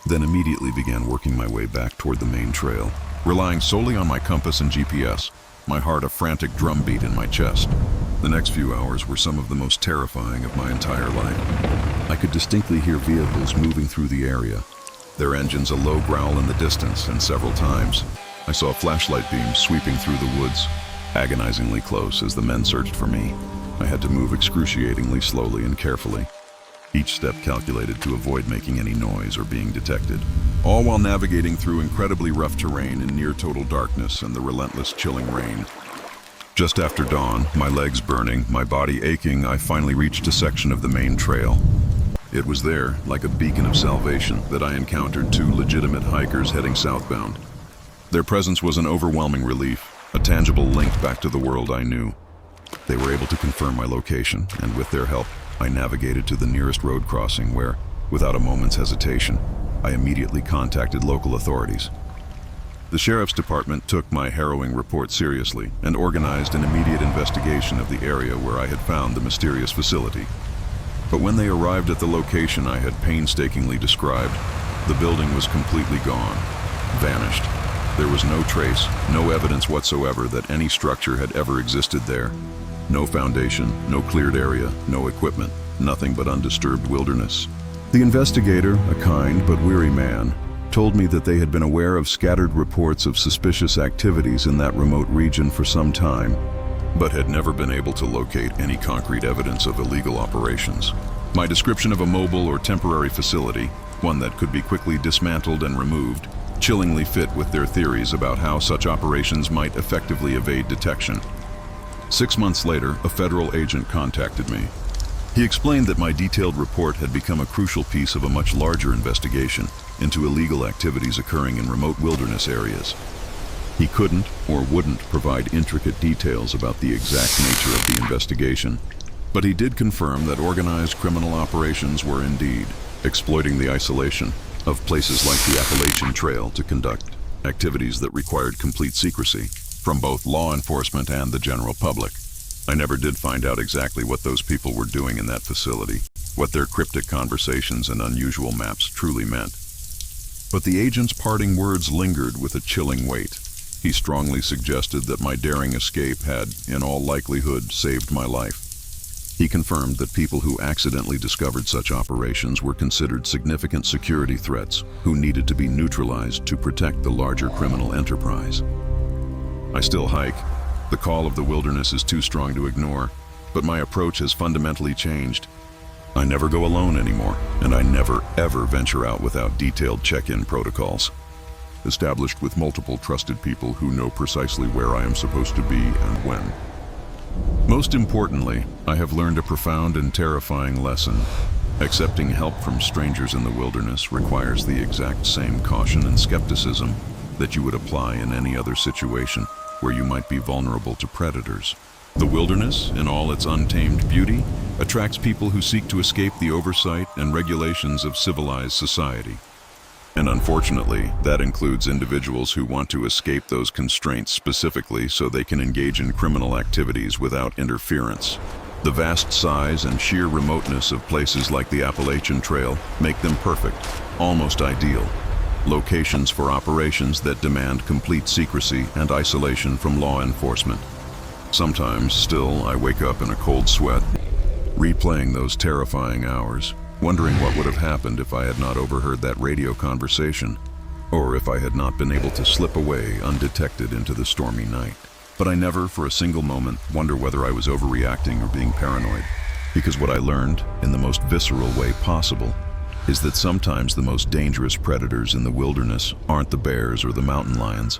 then immediately began working my way back toward the main trail, relying solely on my compass and GPS, my heart a frantic drumbeat in my chest. The next few hours were some of the most terrifying of my entire life. I could distinctly hear vehicles moving through the area, their engines a low growl in the distance, and several times I saw flashlight beams sweeping through the woods, agonizingly close as the men searched for me. I had to move excruciatingly slowly and carefully, each step calculated to avoid making any noise or being detected, all while navigating through incredibly rough terrain in near total darkness and the relentless chilling rain. Just after dawn, my legs burning, my body aching, I finally reached a section of the main trail. It was there, like a beacon of salvation, that I encountered two legitimate hikers heading southbound. Their presence was an overwhelming relief, a tangible link back to the world I knew. They were able to confirm my location, and with their help, I navigated to the nearest road crossing where, without a moment's hesitation, I immediately contacted local authorities. The sheriff's department took my harrowing report seriously and organized an immediate investigation of the area where I had found the mysterious facility. But when they arrived at the location I had painstakingly described, the building was completely gone, vanished. There was no trace, no evidence whatsoever that any structure had ever existed there. No foundation, no cleared area, no equipment, nothing but undisturbed wilderness. The investigator, a kind but weary man, told me that they had been aware of scattered reports of suspicious activities in that remote region for some time, but had never been able to locate any concrete evidence of illegal operations. My description of a mobile or temporary facility, one that could be quickly dismantled and removed, chillingly fit with their theories about how such operations might effectively evade detection. 6 months later, a federal agent contacted me. He explained that my detailed report had become a crucial piece of a much larger investigation into illegal activities occurring in remote wilderness areas. He couldn't or wouldn't provide intricate details about the exact nature of the investigation, but he did confirm that organized criminal operations were indeed exploiting the isolation of places like the Appalachian Trail to conduct activities that required complete secrecy from both law enforcement and the general public. I never did find out exactly what those people were doing in that facility, what their cryptic conversations and unusual maps truly meant. But the agent's parting words lingered with a chilling weight. He strongly suggested that my daring escape had, in all likelihood, saved my life. He confirmed that people who accidentally discovered such operations were considered significant security threats who needed to be neutralized to protect the larger criminal enterprise. I still hike. The call of the wilderness is too strong to ignore, but my approach has fundamentally changed. I never go alone anymore, and I never, ever venture out without detailed check-in protocols, established with multiple trusted people who know precisely where I am supposed to be and when. Most importantly, I have learned a profound and terrifying lesson. Accepting help from strangers in the wilderness requires the exact same caution and skepticism that you would apply in any other situation where you might be vulnerable to predators. The wilderness, in all its untamed beauty, attracts people who seek to escape the oversight and regulations of civilized society. And unfortunately, that includes individuals who want to escape those constraints specifically so they can engage in criminal activities without interference. The vast size and sheer remoteness of places like the Appalachian Trail make them perfect, almost ideal, locations for operations that demand complete secrecy and isolation from law enforcement. Sometimes, still, I wake up in a cold sweat, replaying those terrifying hours, wondering what would have happened if I had not overheard that radio conversation, or if I had not been able to slip away undetected into the stormy night. But I never, for a single moment, wonder whether I was overreacting or being paranoid, because what I learned, in the most visceral way possible, is that sometimes the most dangerous predators in the wilderness aren't the bears or the mountain lions.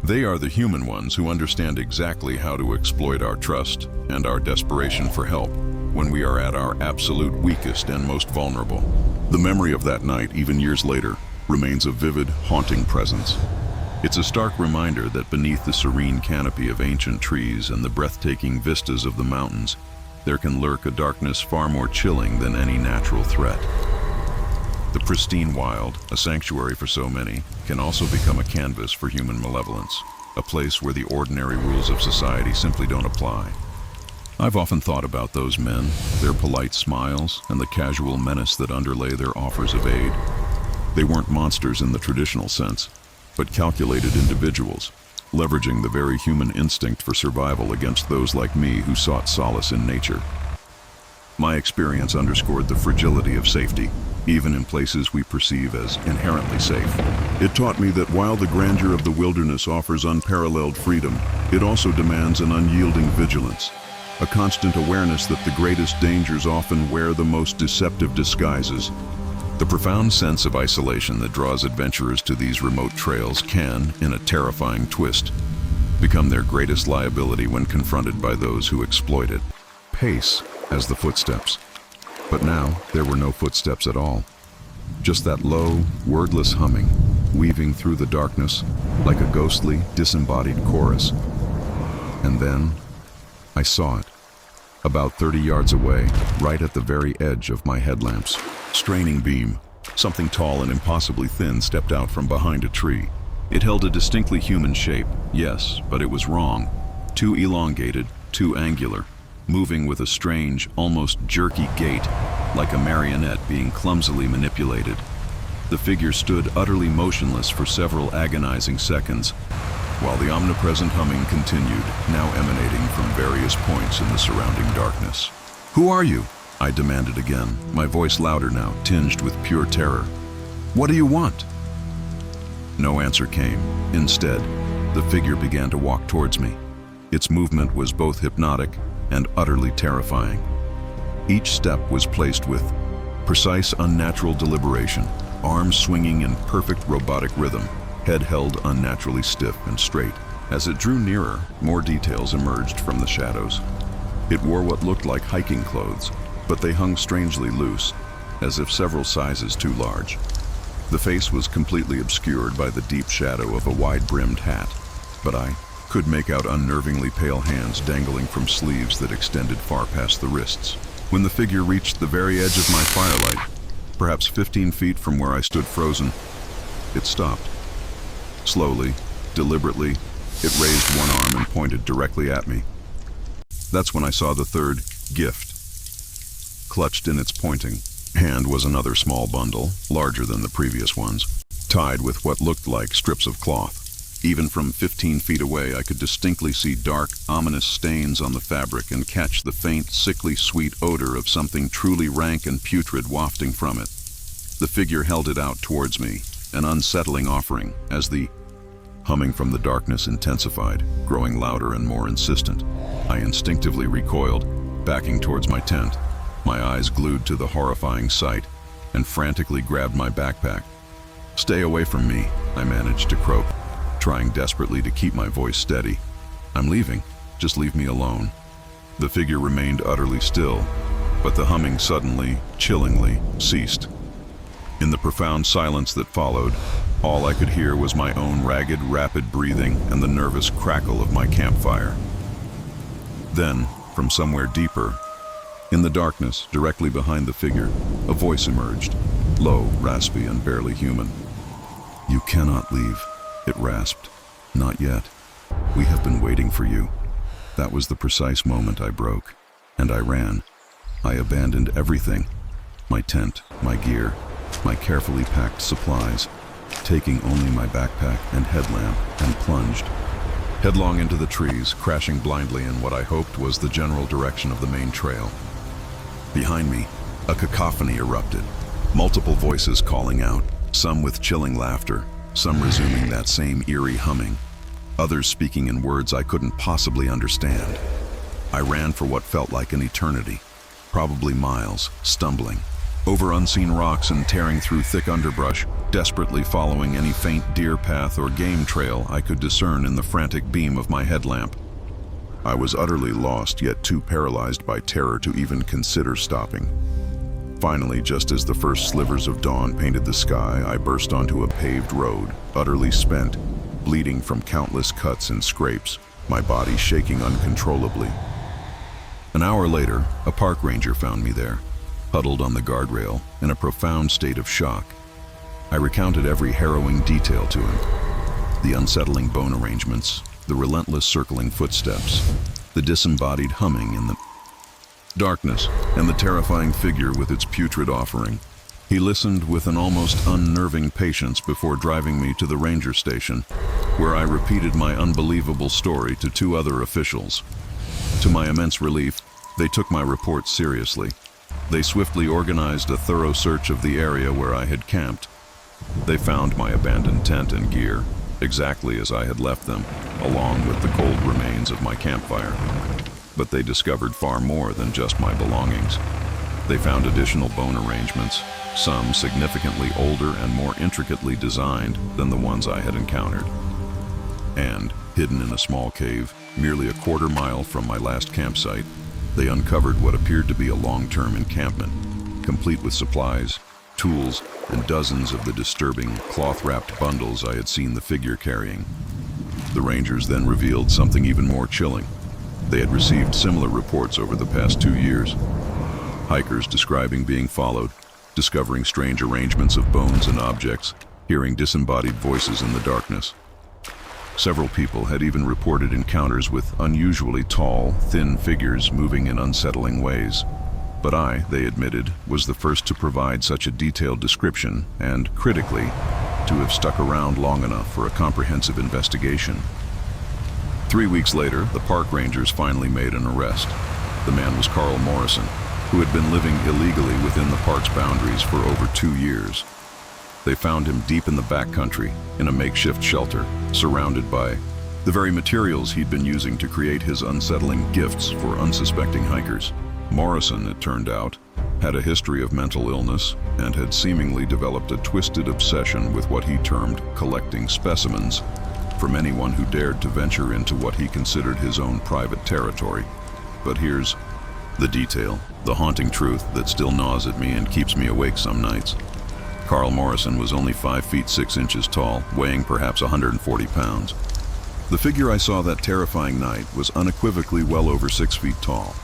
They are the human ones who understand exactly how to exploit our trust and our desperation for help when we are at our absolute weakest and most vulnerable. The memory of that night, even years later, remains a vivid, haunting presence. It's a stark reminder that beneath the serene canopy of ancient trees and the breathtaking vistas of the mountains, there can lurk a darkness far more chilling than any natural threat. The pristine wild, a sanctuary for so many, can also become a canvas for human malevolence, a place where the ordinary rules of society simply don't apply. I've often thought about those men, their polite smiles, and the casual menace that underlay their offers of aid. They weren't monsters in the traditional sense, but calculated individuals, leveraging the very human instinct for survival against those like me who sought solace in nature. My experience underscored the fragility of safety, even in places we perceive as inherently safe. It taught me that while the grandeur of the wilderness offers unparalleled freedom, it also demands an unyielding vigilance, a constant awareness that the greatest dangers often wear the most deceptive disguises. The profound sense of isolation that draws adventurers to these remote trails can, in a terrifying twist, become their greatest liability when confronted by those who exploit it. Pace as the footsteps. But now, there were no footsteps at all. Just that low, wordless humming, weaving through the darkness like a ghostly, disembodied chorus. And then, I saw it. About 30 yards away, right at the very edge of my headlamp's straining beam, something tall and impossibly thin stepped out from behind a tree. It held a distinctly human shape, yes, but it was wrong. Too elongated, too angular, moving with a strange, almost jerky gait, like a marionette being clumsily manipulated. The figure stood utterly motionless for several agonizing seconds, while the omnipresent humming continued, now emanating from various points in the surrounding darkness. "Who are you?" I demanded again, my voice louder now, tinged with pure terror. "What do you want?" No answer came. Instead, the figure began to walk towards me. Its movement was both hypnotic and utterly terrifying. Each step was placed with precise, unnatural deliberation, arms swinging in perfect robotic rhythm, head held unnaturally stiff and straight. As it drew nearer, more details emerged from the shadows. It wore what looked like hiking clothes, but they hung strangely loose, as if several sizes too large. The face was completely obscured by the deep shadow of a wide-brimmed hat, but I could make out unnervingly pale hands dangling from sleeves that extended far past the wrists. When the figure reached the very edge of my firelight, perhaps 15 feet from where I stood frozen, it stopped. Slowly, deliberately, it raised one arm and pointed directly at me. That's when I saw the third gift. Clutched in its pointing hand was another small bundle, larger than the previous ones, tied with what looked like strips of cloth. Even from 15 feet away, I could distinctly see dark, ominous stains on the fabric and catch the faint, sickly sweet odor of something truly rank and putrid wafting from it. The figure held it out towards me, an unsettling offering, as the humming from the darkness intensified, growing louder and more insistent. I instinctively recoiled, backing towards my tent, my eyes glued to the horrifying sight, and frantically grabbed my backpack. "Stay away from me," I managed to croak, trying desperately to keep my voice steady. "I'm leaving. Just leave me alone." The figure remained utterly still, but the humming suddenly, chillingly, ceased. In the profound silence that followed, all I could hear was my own ragged, rapid breathing and the nervous crackle of my campfire. Then, from somewhere deeper, in the darkness, directly behind the figure, a voice emerged, low, raspy, and barely human. "You cannot leave," it rasped. "Not yet. We have been waiting for you." That was the precise moment I broke, and I ran. I abandoned everything, my tent, my gear, my carefully packed supplies, taking only my backpack and headlamp, and plunged headlong into the trees, crashing blindly in what I hoped was the general direction of the main trail. Behind me, a cacophony erupted, multiple voices calling out, some with chilling laughter, some resuming that same eerie humming, others speaking in words I couldn't possibly understand. I ran for what felt like an eternity, probably miles, stumbling over unseen rocks and tearing through thick underbrush, desperately following any faint deer path or game trail I could discern in the frantic beam of my headlamp. I was utterly lost, yet too paralyzed by terror to even consider stopping. Finally, just as the first slivers of dawn painted the sky, I burst onto a paved road, utterly spent, bleeding from countless cuts and scrapes, my body shaking uncontrollably. An hour later, a park ranger found me there, huddled on the guardrail, in a profound state of shock. I recounted every harrowing detail to him. The unsettling bone arrangements, the relentless circling footsteps, the disembodied humming in the darkness, and the terrifying figure with its putrid offering. He listened with an almost unnerving patience before driving me to the ranger station, where I repeated my unbelievable story to two other officials. To my immense relief, they took my report seriously. They swiftly organized a thorough search of the area where I had camped. They found my abandoned tent and gear, exactly as I had left them, along with the cold remains of my campfire. But they discovered far more than just my belongings. They found additional bone arrangements, some significantly older and more intricately designed than the ones I had encountered. And, hidden in a small cave, merely a quarter-mile from my last campsite, they uncovered what appeared to be a long-term encampment, complete with supplies, tools, and dozens of the disturbing, cloth-wrapped bundles I had seen the figure carrying. The rangers then revealed something even more chilling. They had received similar reports over the past 2 years. Hikers describing being followed, discovering strange arrangements of bones and objects, hearing disembodied voices in the darkness. Several people had even reported encounters with unusually tall, thin figures moving in unsettling ways. But I, they admitted, was the first to provide such a detailed description and, critically, to have stuck around long enough for a comprehensive investigation. 3 weeks later, the park rangers finally made an arrest. The man was Carl Morrison, who had been living illegally within the park's boundaries for over 2 years. They found him deep in the backcountry, in a makeshift shelter, surrounded by the very materials he'd been using to create his unsettling gifts for unsuspecting hikers. Morrison, it turned out, had a history of mental illness and had seemingly developed a twisted obsession with what he termed collecting specimens, from anyone who dared to venture into what he considered his own private territory. But here's the detail, the haunting truth that still gnaws at me and keeps me awake some nights. Carl Morrison was only 5 feet 6 inches tall, weighing perhaps 140 pounds. The figure I saw that terrifying night was unequivocally well over 6 feet tall,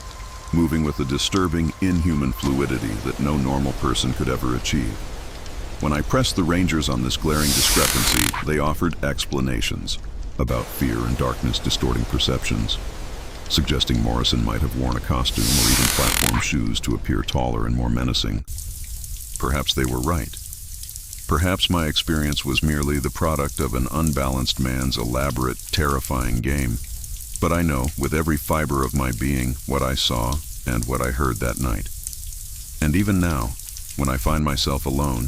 moving with a disturbing, inhuman fluidity that no normal person could ever achieve. When I pressed the Rangers on this glaring discrepancy, they offered explanations about fear and darkness distorting perceptions, suggesting Morrison might have worn a costume or even platform shoes to appear taller and more menacing. Perhaps they were right. Perhaps my experience was merely the product of an unbalanced man's elaborate, terrifying game. But I know, with every fiber of my being, what I saw and what I heard that night. And even now, when I find myself alone,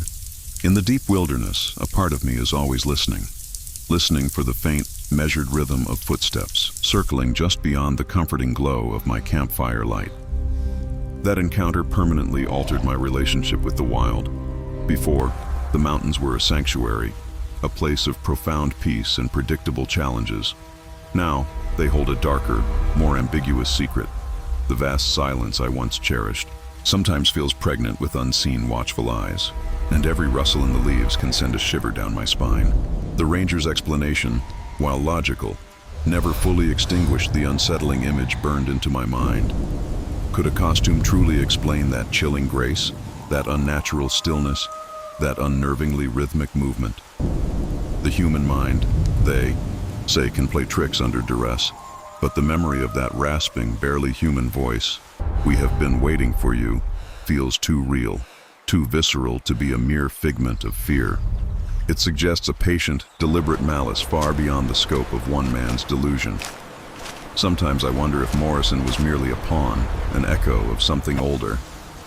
in the deep wilderness, a part of me is always listening for the faint, measured rhythm of footsteps, circling just beyond the comforting glow of my campfire light. That encounter permanently altered my relationship with the wild. Before, the mountains were a sanctuary, a place of profound peace and predictable challenges. Now, they hold a darker, more ambiguous secret. The vast silence I once cherished sometimes feels pregnant with unseen watchful eyes, and every rustle in the leaves can send a shiver down my spine. The Ranger's explanation, while logical, never fully extinguished the unsettling image burned into my mind. Could a costume truly explain that chilling grace, that unnatural stillness, that unnervingly rhythmic movement? The human mind, they say, can play tricks under duress, but the memory of that rasping, barely human voice, "We have been waiting for you," feels too real, too visceral to be a mere figment of fear. It suggests a patient, deliberate malice far beyond the scope of one man's delusion. Sometimes I wonder if Morrison was merely a pawn, an echo of something older,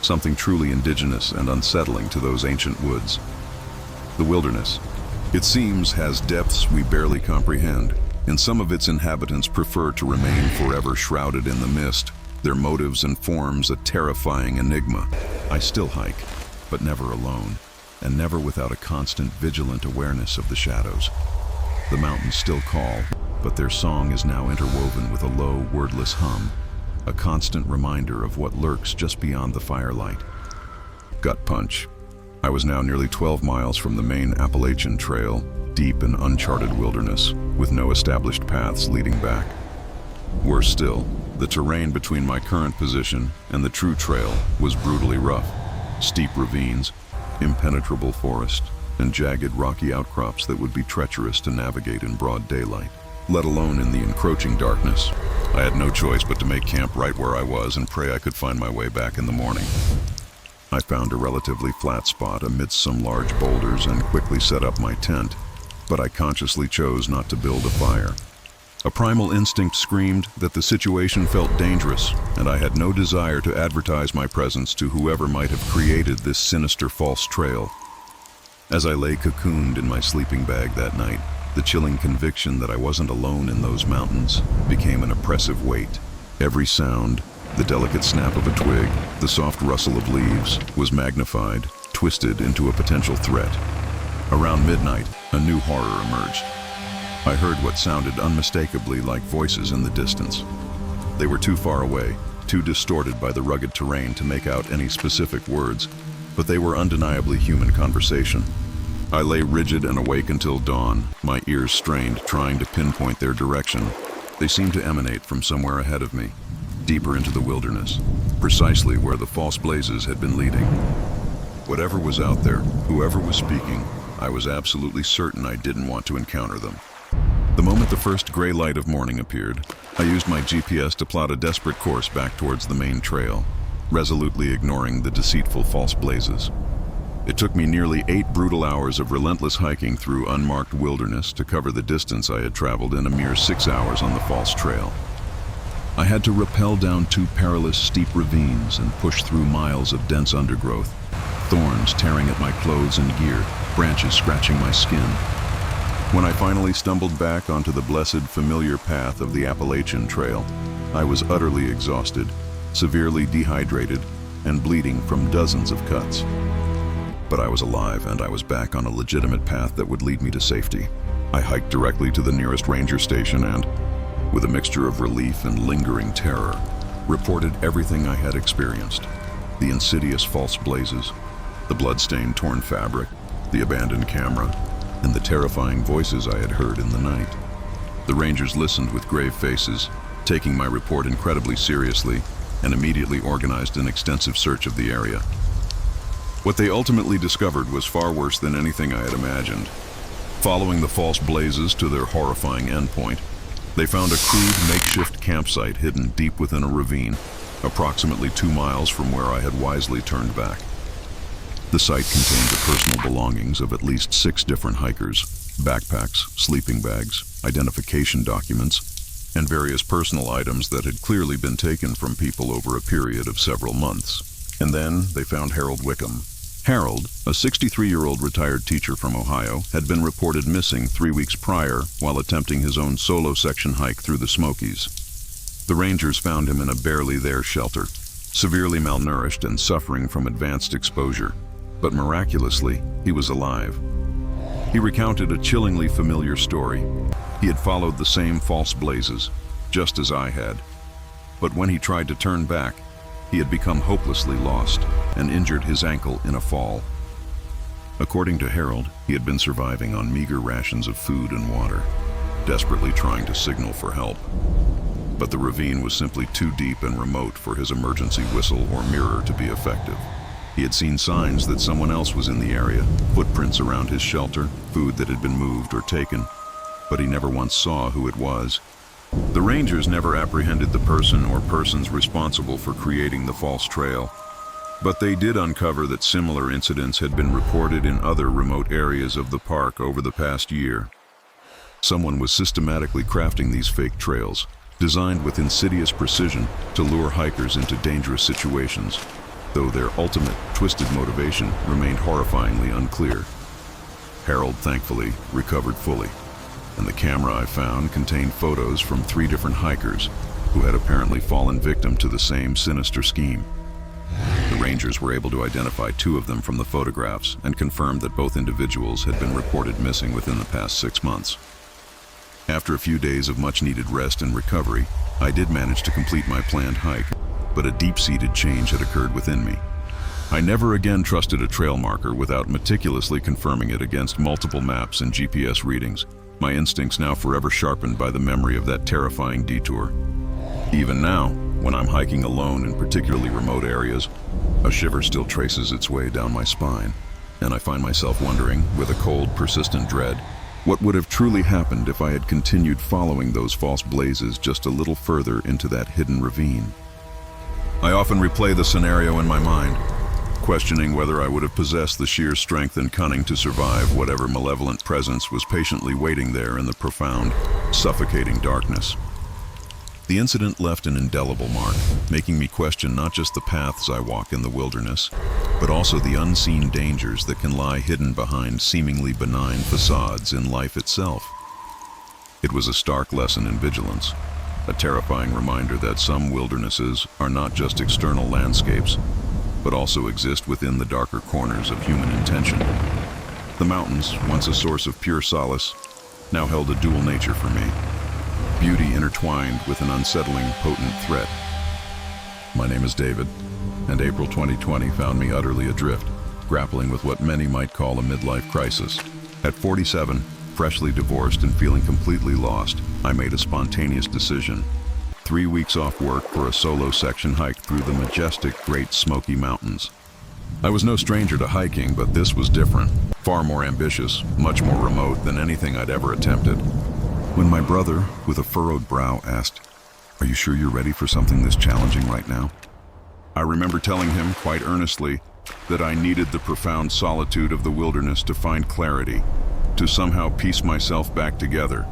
something truly indigenous and unsettling to those ancient woods. The wilderness, it seems, has depths we barely comprehend, and some of its inhabitants prefer to remain forever shrouded in the mist, their motives and forms a terrifying enigma. I still hike, but never alone, and never without a constant, vigilant awareness of the shadows. The mountains still call, but their song is now interwoven with a low, wordless hum, a constant reminder of what lurks just beyond the firelight. Gut punch. I was now nearly 12 miles from the main Appalachian trail, deep in uncharted wilderness, with no established paths leading back. Worse still, the terrain between my current position and the true trail was brutally rough. Steep ravines, impenetrable forest, and jagged rocky outcrops that would be treacherous to navigate in broad daylight, let alone in the encroaching darkness. I had no choice but to make camp right where I was and pray I could find my way back in the morning. I found a relatively flat spot amidst some large boulders and quickly set up my tent, but I consciously chose not to build a fire. A primal instinct screamed that the situation felt dangerous, and I had no desire to advertise my presence to whoever might have created this sinister false trail. As I lay cocooned in my sleeping bag that night, the chilling conviction that I wasn't alone in those mountains became an oppressive weight. Every sound, the delicate snap of a twig, the soft rustle of leaves, was magnified, twisted into a potential threat. Around midnight, a new horror emerged. I heard what sounded unmistakably like voices in the distance. They were too far away, too distorted by the rugged terrain to make out any specific words, but they were undeniably human conversation. I lay rigid and awake until dawn, my ears strained, trying to pinpoint their direction. They seemed to emanate from somewhere ahead of me, deeper into the wilderness, precisely where the false blazes had been leading. Whatever was out there, whoever was speaking, I was absolutely certain I didn't want to encounter them. The moment the first gray light of morning appeared, I used my GPS to plot a desperate course back towards the main trail, resolutely ignoring the deceitful false blazes. It took me nearly 8 brutal hours of relentless hiking through unmarked wilderness to cover the distance I had traveled in a mere 6 hours on the false trail. I had to rappel down 2 perilous steep ravines and push through miles of dense undergrowth, thorns tearing at my clothes and gear, branches scratching my skin. When I finally stumbled back onto the blessed familiar path of the Appalachian Trail, I was utterly exhausted, severely dehydrated, and bleeding from dozens of cuts. But I was alive, and I was back on a legitimate path that would lead me to safety. I hiked directly to the nearest ranger station and, with a mixture of relief and lingering terror, reported everything I had experienced. The insidious false blazes, the blood-stained torn fabric, the abandoned camera, and the terrifying voices I had heard in the night. The rangers listened with grave faces, taking my report incredibly seriously, and immediately organized an extensive search of the area. What they ultimately discovered was far worse than anything I had imagined. Following the false blazes to their horrifying endpoint, they found a crude makeshift campsite hidden deep within a ravine, approximately 2 miles from where I had wisely turned back. The site contained the personal belongings of at least 6 different hikers, backpacks, sleeping bags, identification documents, and various personal items that had clearly been taken from people over a period of several months. And then they found Harold Wickham. Harold, a 63-year-old retired teacher from Ohio, had been reported missing 3 weeks prior while attempting his own solo section hike through the Smokies. The rangers found him in a barely there shelter, severely malnourished and suffering from advanced exposure. But miraculously, he was alive. He recounted a chillingly familiar story. He had followed the same false blazes, just as I had. But when he tried to turn back, he had become hopelessly lost and injured his ankle in a fall. According to Harold, he had been surviving on meager rations of food and water, desperately trying to signal for help. But the ravine was simply too deep and remote for his emergency whistle or mirror to be effective. He had seen signs that someone else was in the area, footprints around his shelter, food that had been moved or taken, but he never once saw who it was. The rangers never apprehended the person or persons responsible for creating the false trail, but they did uncover that similar incidents had been reported in other remote areas of the park over the past year. Someone was systematically crafting these fake trails, designed with insidious precision to lure hikers into dangerous situations, though their ultimate, twisted motivation remained horrifyingly unclear. Harold, thankfully, recovered fully, and the camera I found contained photos from 3 different hikers who had apparently fallen victim to the same sinister scheme. The rangers were able to identify 2 of them from the photographs and confirmed that both individuals had been reported missing within the past 6 months. After a few days of much-needed rest and recovery, I did manage to complete my planned hike, but a deep-seated change had occurred within me. I never again trusted a trail marker without meticulously confirming it against multiple maps and GPS readings, my instincts now forever sharpened by the memory of that terrifying detour. Even now, when I'm hiking alone in particularly remote areas, a shiver still traces its way down my spine, and I find myself wondering, with a cold, persistent dread, what would have truly happened if I had continued following those false blazes just a little further into that hidden ravine. I often replay the scenario in my mind, questioning whether I would have possessed the sheer strength and cunning to survive whatever malevolent presence was patiently waiting there in the profound, suffocating darkness. The incident left an indelible mark, making me question not just the paths I walk in the wilderness, but also the unseen dangers that can lie hidden behind seemingly benign facades in life itself. It was a stark lesson in vigilance, a terrifying reminder that some wildernesses are not just external landscapes, but also exist within the darker corners of human intention. The mountains, once a source of pure solace, now held a dual nature for me. Beauty intertwined with an unsettling, potent threat. My name is David, and April 2020 found me utterly adrift, grappling with what many might call a midlife crisis. At 47, freshly divorced and feeling completely lost, I made a spontaneous decision. 3 weeks off work for a solo section hike through the majestic Great Smoky Mountains. I was no stranger to hiking, but this was different, far more ambitious, much more remote than anything I'd ever attempted. When my brother, with a furrowed brow, asked, "Are you sure you're ready for something this challenging right now?" I remember telling him quite earnestly that I needed the profound solitude of the wilderness to find clarity, to somehow piece myself back together.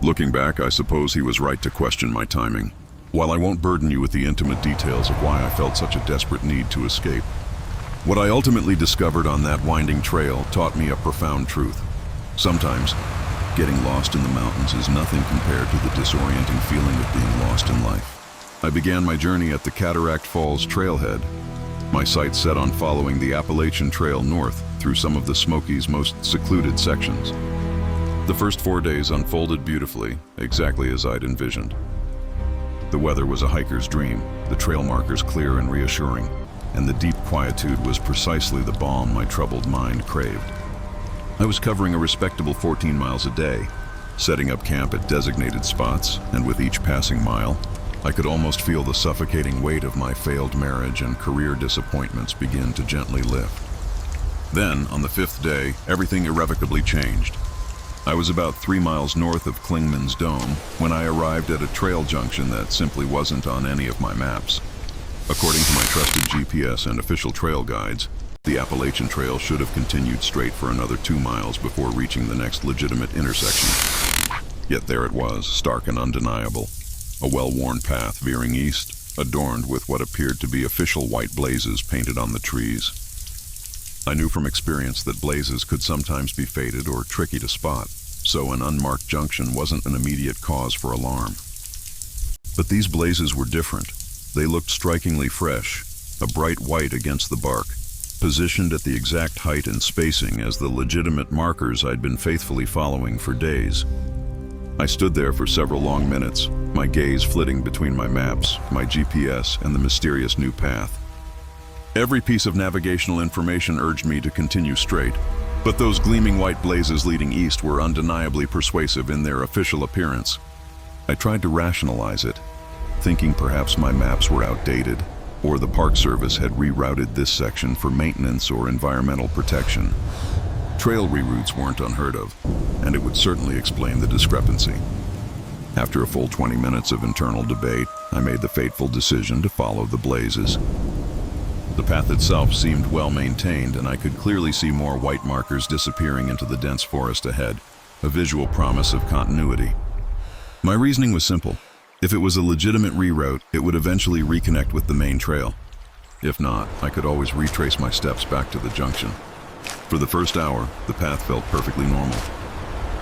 Looking back, I suppose he was right to question my timing. While I won't burden you with the intimate details of why I felt such a desperate need to escape, what I ultimately discovered on that winding trail taught me a profound truth. Sometimes, getting lost in the mountains is nothing compared to the disorienting feeling of being lost in life. I began my journey at the Cataract Falls trailhead, my sights set on following the Appalachian Trail north through some of the Smokies' most secluded sections. The first 4 days unfolded beautifully, exactly as I'd envisioned. The weather was a hiker's dream, the trail markers clear and reassuring, and the deep quietude was precisely the balm my troubled mind craved. I was covering a respectable 14 miles a day, setting up camp at designated spots, and with each passing mile, I could almost feel the suffocating weight of my failed marriage and career disappointments begin to gently lift. Then, on the 5th day, everything irrevocably changed. I was about 3 miles north of Klingman's Dome when I arrived at a trail junction that simply wasn't on any of my maps. According to my trusted GPS and official trail guides, the Appalachian Trail should have continued straight for another 2 miles before reaching the next legitimate intersection. Yet there it was, stark and undeniable. A well-worn path veering east, adorned with what appeared to be official white blazes painted on the trees. I knew from experience that blazes could sometimes be faded or tricky to spot, so an unmarked junction wasn't an immediate cause for alarm. But these blazes were different. They looked strikingly fresh, a bright white against the bark, positioned at the exact height and spacing as the legitimate markers I'd been faithfully following for days. I stood there for several long minutes, my gaze flitting between my maps, my GPS, and the mysterious new path. Every piece of navigational information urged me to continue straight, but those gleaming white blazes leading east were undeniably persuasive in their official appearance. I tried to rationalize it, thinking perhaps my maps were outdated, or the Park Service had rerouted this section for maintenance or environmental protection. Trail reroutes weren't unheard of, and it would certainly explain the discrepancy. After a full 20 minutes of internal debate, I made the fateful decision to follow the blazes. The path itself seemed well maintained, and I could clearly see more white markers disappearing into the dense forest ahead, a visual promise of continuity. My reasoning was simple. If it was a legitimate reroute, it would eventually reconnect with the main trail. If not, I could always retrace my steps back to the junction. For the first hour, the path felt perfectly normal.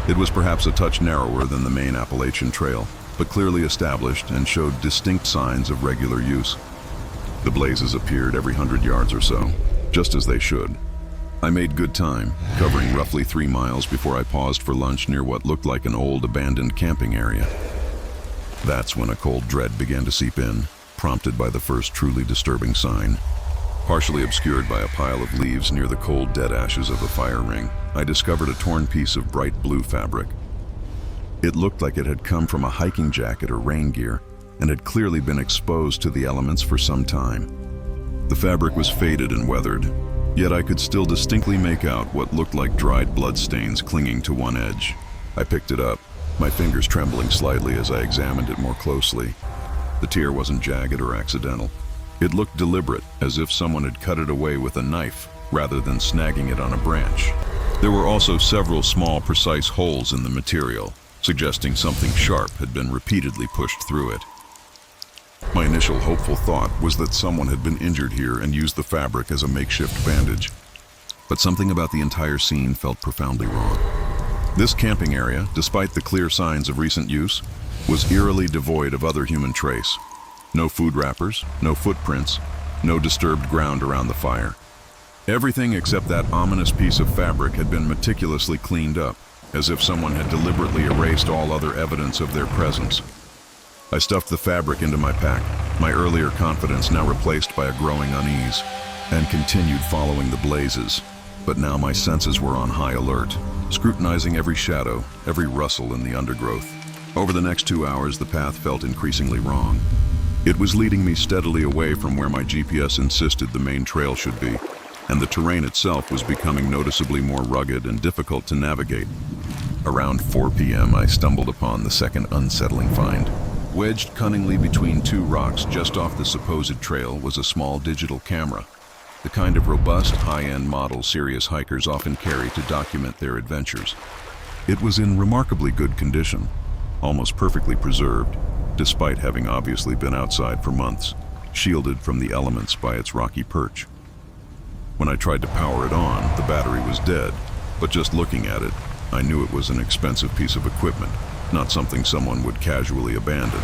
It was perhaps a touch narrower than the main Appalachian Trail, but clearly established and showed distinct signs of regular use. The blazes appeared every 100 yards or so, just as they should. I made good time, covering roughly 3 miles before I paused for lunch near what looked like an old abandoned camping area. That's when a cold dread began to seep in, prompted by the first truly disturbing sign. Partially obscured by a pile of leaves near the cold, dead ashes of a fire ring, I discovered a torn piece of bright blue fabric. It looked like it had come from a hiking jacket or rain gear, and had clearly been exposed to the elements for some time. The fabric was faded and weathered, yet I could still distinctly make out what looked like dried bloodstains clinging to one edge. I picked it up, my fingers trembling slightly as I examined it more closely. The tear wasn't jagged or accidental. It looked deliberate, as if someone had cut it away with a knife, rather than snagging it on a branch. There were also several small, precise holes in the material, suggesting something sharp had been repeatedly pushed through it. My initial hopeful thought was that someone had been injured here and used the fabric as a makeshift bandage. But something about the entire scene felt profoundly wrong. This camping area, despite the clear signs of recent use, was eerily devoid of other human trace. No food wrappers, no footprints, no disturbed ground around the fire. Everything except that ominous piece of fabric had been meticulously cleaned up, as if someone had deliberately erased all other evidence of their presence. I stuffed the fabric into my pack, my earlier confidence now replaced by a growing unease, and continued following the blazes. But now my senses were on high alert, scrutinizing every shadow, every rustle in the undergrowth. Over the next 2 hours, the path felt increasingly wrong. It was leading me steadily away from where my GPS insisted the main trail should be, and the terrain itself was becoming noticeably more rugged and difficult to navigate. Around 4 p.m., I stumbled upon the second unsettling find. Wedged cunningly between 2 rocks just off the supposed trail was a small digital camera, the kind of robust, high-end model serious hikers often carry to document their adventures. It was in remarkably good condition, almost perfectly preserved, despite having obviously been outside for months, shielded from the elements by its rocky perch. When I tried to power it on, the battery was dead, but just looking at it, I knew it was an expensive piece of equipment, not something someone would casually abandon.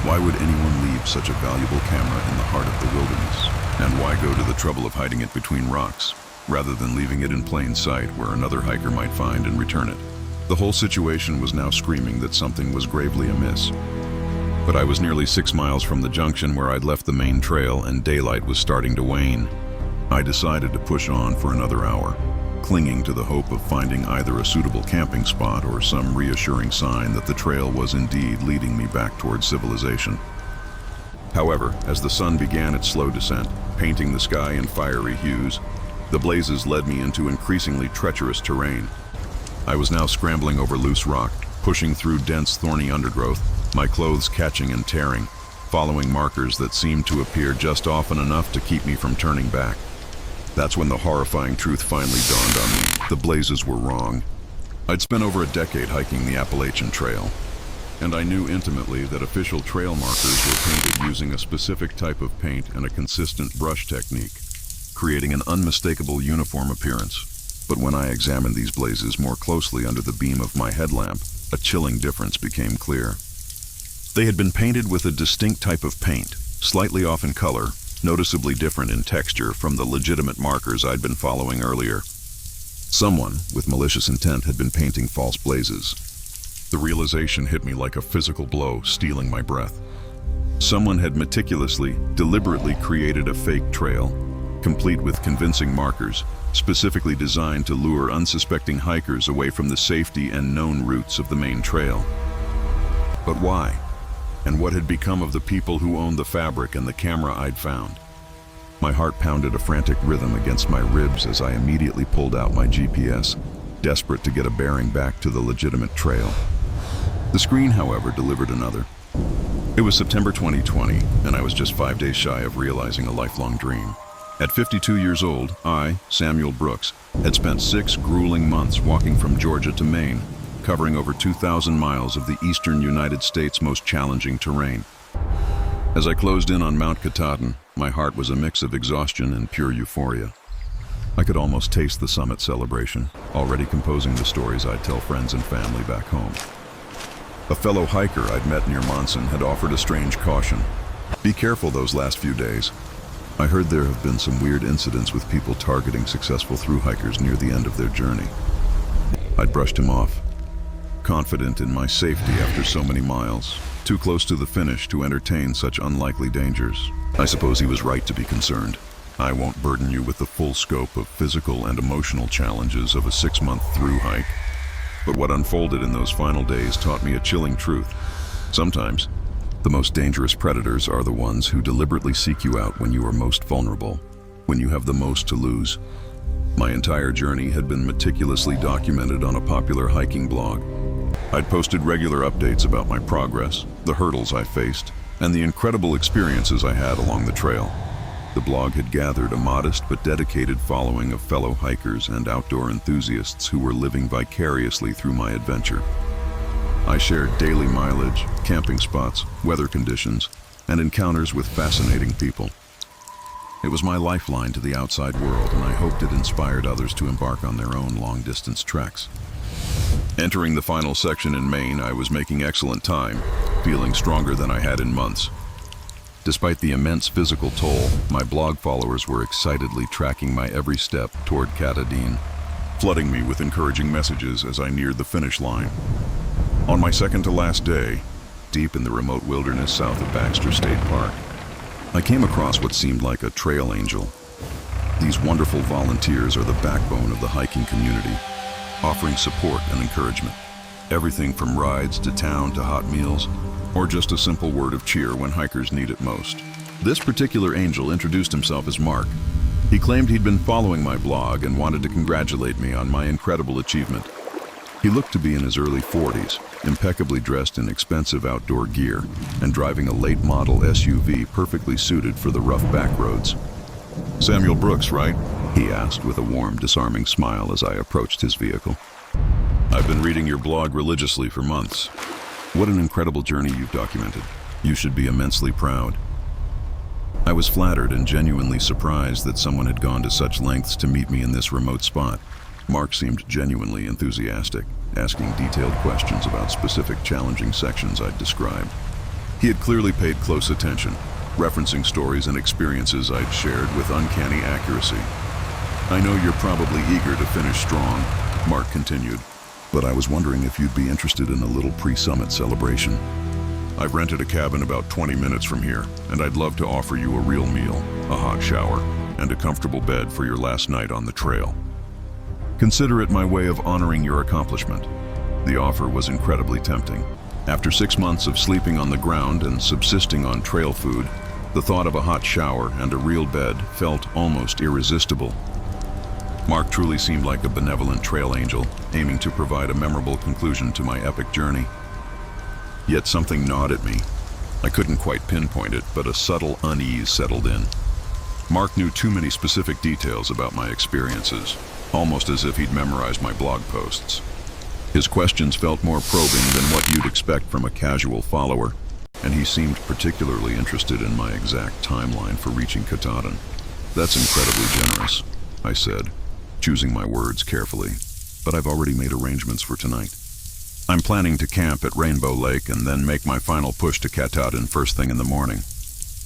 Why would anyone leave such a valuable camera in the heart of the wilderness? And why go to the trouble of hiding it between rocks, rather than leaving it in plain sight where another hiker might find and return it? The whole situation was now screaming that something was gravely amiss. But I was nearly 6 miles from the junction where I'd left the main trail and daylight was starting to wane. I decided to push on for another hour, clinging to the hope of finding either a suitable camping spot or some reassuring sign that the trail was indeed leading me back towards civilization. However, as the sun began its slow descent, painting the sky in fiery hues, the blazes led me into increasingly treacherous terrain. I was now scrambling over loose rock, pushing through dense thorny undergrowth, my clothes catching and tearing, following markers that seemed to appear just often enough to keep me from turning back. That's when the horrifying truth finally dawned on me. The blazes were wrong. I'd spent over a decade hiking the Appalachian Trail, and I knew intimately that official trail markers were painted using a specific type of paint and a consistent brush technique, creating an unmistakable uniform appearance. But when I examined these blazes more closely under the beam of my headlamp, a chilling difference became clear. They had been painted with a distinct type of paint, slightly off in color, noticeably different in texture from the legitimate markers I'd been following earlier. Someone, with malicious intent, had been painting false blazes. The realization hit me like a physical blow, stealing my breath. Someone had meticulously, deliberately created a fake trail, complete with convincing markers, specifically designed to lure unsuspecting hikers away from the safety and known routes of the main trail. But why? And what had become of the people who owned the fabric and the camera I'd found? My heart pounded a frantic rhythm against my ribs as I immediately pulled out my GPS, desperate to get a bearing back to the legitimate trail. The screen, however, delivered another. It was September 2020, and I was just 5 days shy of realizing a lifelong dream. At 52 years old, I, Samuel Brooks, had spent 6 grueling months walking from Georgia to Maine, covering over 2,000 miles of the eastern United States' most challenging terrain. As I closed in on Mount Katahdin, my heart was a mix of exhaustion and pure euphoria. I could almost taste the summit celebration, already composing the stories I'd tell friends and family back home. A fellow hiker I'd met near Monson had offered a strange caution. Be careful those last few days. I heard there have been some weird incidents with people targeting successful thru-hikers near the end of their journey. I'd brushed him off, confident in my safety after so many miles, too close to the finish to entertain such unlikely dangers. I suppose he was right to be concerned. I won't burden you with the full scope of physical and emotional challenges of a 6-month thru hike. But what unfolded in those final days taught me a chilling truth. Sometimes, the most dangerous predators are the ones who deliberately seek you out when you are most vulnerable, when you have the most to lose. My entire journey had been meticulously documented on a popular hiking blog. I'd posted regular updates about my progress, the hurdles I faced, and the incredible experiences I had along the trail. The blog had gathered a modest but dedicated following of fellow hikers and outdoor enthusiasts who were living vicariously through my adventure. I shared daily mileage, camping spots, weather conditions, and encounters with fascinating people. It was my lifeline to the outside world, and I hoped it inspired others to embark on their own long-distance treks. Entering the final section in Maine, I was making excellent time, feeling stronger than I had in months. Despite the immense physical toll, my blog followers were excitedly tracking my every step toward Katahdin, flooding me with encouraging messages as I neared the finish line. On my second to last day, deep in the remote wilderness south of Baxter State Park, I came across what seemed like a trail angel. These wonderful volunteers are the backbone of the hiking community, offering support and encouragement. Everything from rides to town to hot meals, or just a simple word of cheer when hikers need it most. This particular angel introduced himself as Mark. He claimed he'd been following my blog and wanted to congratulate me on my incredible achievement. He looked to be in his early 40s, impeccably dressed in expensive outdoor gear, and driving a late model SUV perfectly suited for the rough back roads. "Samuel Brooks, right?" he asked with a warm, disarming smile as I approached his vehicle. "I've been reading your blog religiously for months. What an incredible journey you've documented. You should be immensely proud." I was flattered and genuinely surprised that someone had gone to such lengths to meet me in this remote spot. Mark seemed genuinely enthusiastic, asking detailed questions about specific challenging sections I'd described. He had clearly paid close attention, referencing stories and experiences I'd shared with uncanny accuracy. "I know you're probably eager to finish strong," Mark continued, but I was wondering if you'd be interested in a little pre-summit celebration. I've rented a cabin about 20 minutes from here, and I'd love to offer you a real meal, a hot shower, and a comfortable bed for your last night on the trail. Consider it my way of honoring your accomplishment." The offer was incredibly tempting. After 6 months of sleeping on the ground and subsisting on trail food, the thought of a hot shower and a real bed felt almost irresistible. Mark truly seemed like a benevolent trail angel, aiming to provide a memorable conclusion to my epic journey. Yet something gnawed at me. I couldn't quite pinpoint it, but a subtle unease settled in. Mark knew too many specific details about my experiences, almost as if he'd memorized my blog posts. His questions felt more probing than what you'd expect from a casual follower, and he seemed particularly interested in my exact timeline for reaching Katahdin. "That's incredibly generous," I said, choosing my words carefully, "but I've already made arrangements for tonight. I'm planning to camp at Rainbow Lake and then make my final push to Katahdin first thing in the morning."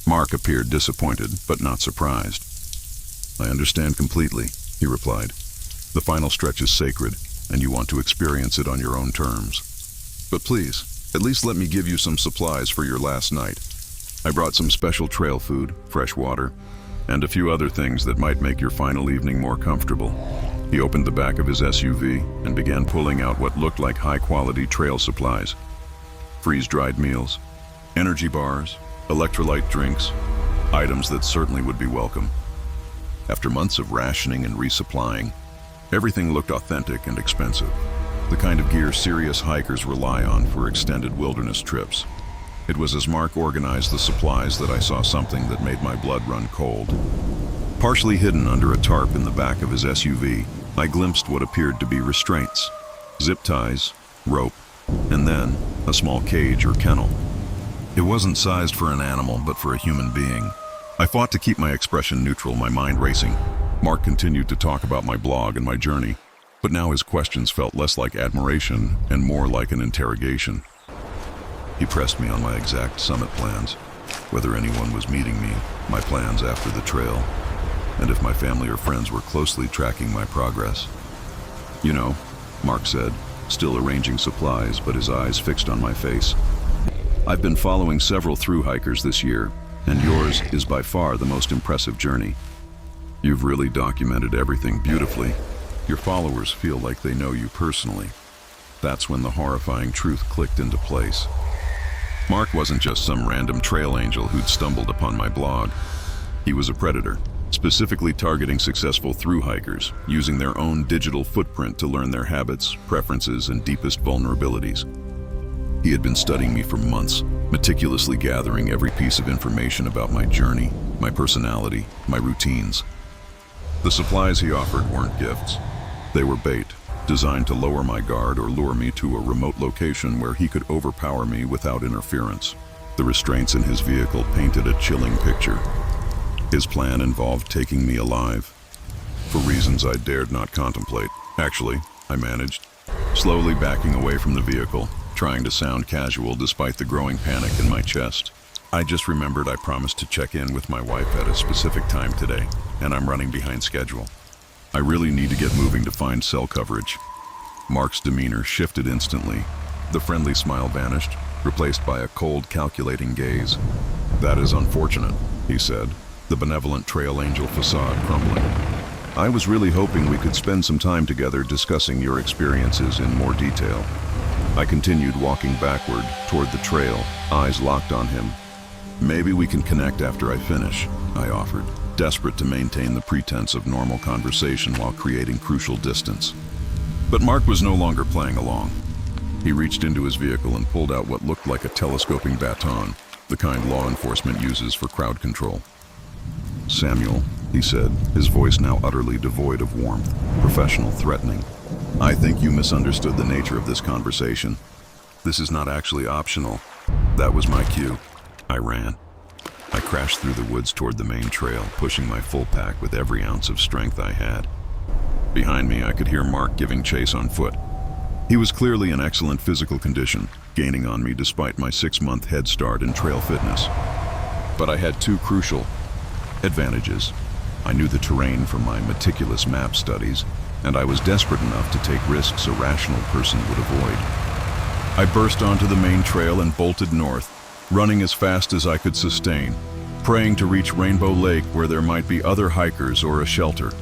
Mark appeared disappointed, but not surprised. "I understand completely," he replied. "The final stretch is sacred, and you want to experience it on your own terms. But please, at least let me give you some supplies for your last night. I brought some special trail food, fresh water, and a few other things that might make your final evening more comfortable." He opened the back of his SUV and began pulling out what looked like high-quality trail supplies. Freeze-dried meals, energy bars, electrolyte drinks, items that certainly would be welcome. After months of rationing and resupplying, everything looked authentic and expensive, the kind of gear serious hikers rely on for extended wilderness trips. It was as Mark organized the supplies that I saw something that made my blood run cold. Partially hidden under a tarp in the back of his SUV, I glimpsed what appeared to be restraints, zip ties, rope, and then a small cage or kennel. It wasn't sized for an animal, but for a human being. I fought to keep my expression neutral, my mind racing. Mark continued to talk about my blog and my journey, but now his questions felt less like admiration and more like an interrogation. He pressed me on my exact summit plans, whether anyone was meeting me, my plans after the trail, and if my family or friends were closely tracking my progress. "You know," Mark said, still arranging supplies but his eyes fixed on my face, "I've been following several thru hikers this year, and yours is by far the most impressive journey. You've really documented everything beautifully. Your followers feel like they know you personally." That's when the horrifying truth clicked into place. Mark wasn't just some random trail angel who'd stumbled upon my blog. He was a predator, specifically targeting successful thru hikers, using their own digital footprint to learn their habits, preferences, and deepest vulnerabilities. He had been studying me for months, meticulously gathering every piece of information about my journey, my personality, my routines. The supplies he offered weren't gifts. They were bait, designed to lower my guard or lure me to a remote location where he could overpower me without interference. The restraints in his vehicle painted a chilling picture. His plan involved taking me alive, for reasons I dared not contemplate. Actually, I managed, slowly backing away from the vehicle, trying to sound casual despite the growing panic in my chest. I just remembered I promised to check in with my wife at a specific time today, and I'm running behind schedule. I really need to get moving to find cell coverage. Mark's demeanor shifted instantly. The friendly smile vanished, replaced by a cold, calculating gaze. "That is unfortunate," he said, the benevolent trail angel facade crumbling. "I was really hoping we could spend some time together discussing your experiences in more detail." I continued walking backward toward the trail, eyes locked on him. "Maybe we can connect after I finish," I offered, desperate to maintain the pretense of normal conversation while creating crucial distance. But Mark was no longer playing along. He reached into his vehicle and pulled out what looked like a telescoping baton, the kind law enforcement uses for crowd control. "Samuel," he said, his voice now utterly devoid of warmth, professional, threatening, "I think you misunderstood the nature of this conversation. This is not actually optional." That was my cue. I ran. I crashed through the woods toward the main trail, pushing my full pack with every ounce of strength I had. Behind me, I could hear Mark giving chase on foot. He was clearly in excellent physical condition, gaining on me despite my 6-month head start in trail fitness. But I had two crucial advantages. I knew the terrain from my meticulous map studies, and I was desperate enough to take risks a rational person would avoid. I burst onto the main trail and bolted north, running as fast as I could sustain, praying to reach Rainbow Lake where there might be other hikers or a shelter.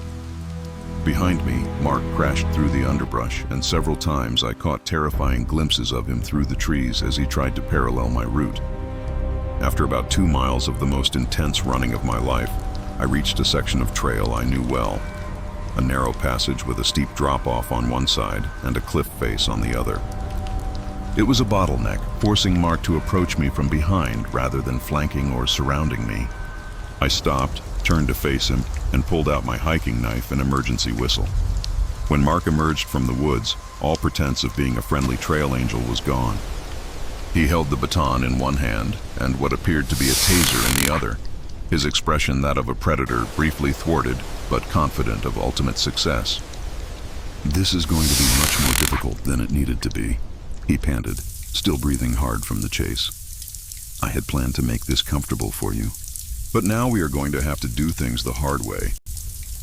Behind me, Mark crashed through the underbrush, and several times I caught terrifying glimpses of him through the trees as he tried to parallel my route. After about 2 miles of the most intense running of my life, I reached a section of trail I knew well, a narrow passage with a steep drop-off on one side and a cliff face on the other. It was a bottleneck, forcing Mark to approach me from behind rather than flanking or surrounding me. I stopped, turned to face him, and pulled out my hiking knife and emergency whistle. When Mark emerged from the woods, all pretense of being a friendly trail angel was gone. He held the baton in one hand and what appeared to be a taser in the other, his expression that of a predator briefly thwarted but confident of ultimate success. "This is going to be much more difficult than it needed to be," he panted, still breathing hard from the chase. "I had planned to make this comfortable for you, but now we are going to have to do things the hard way."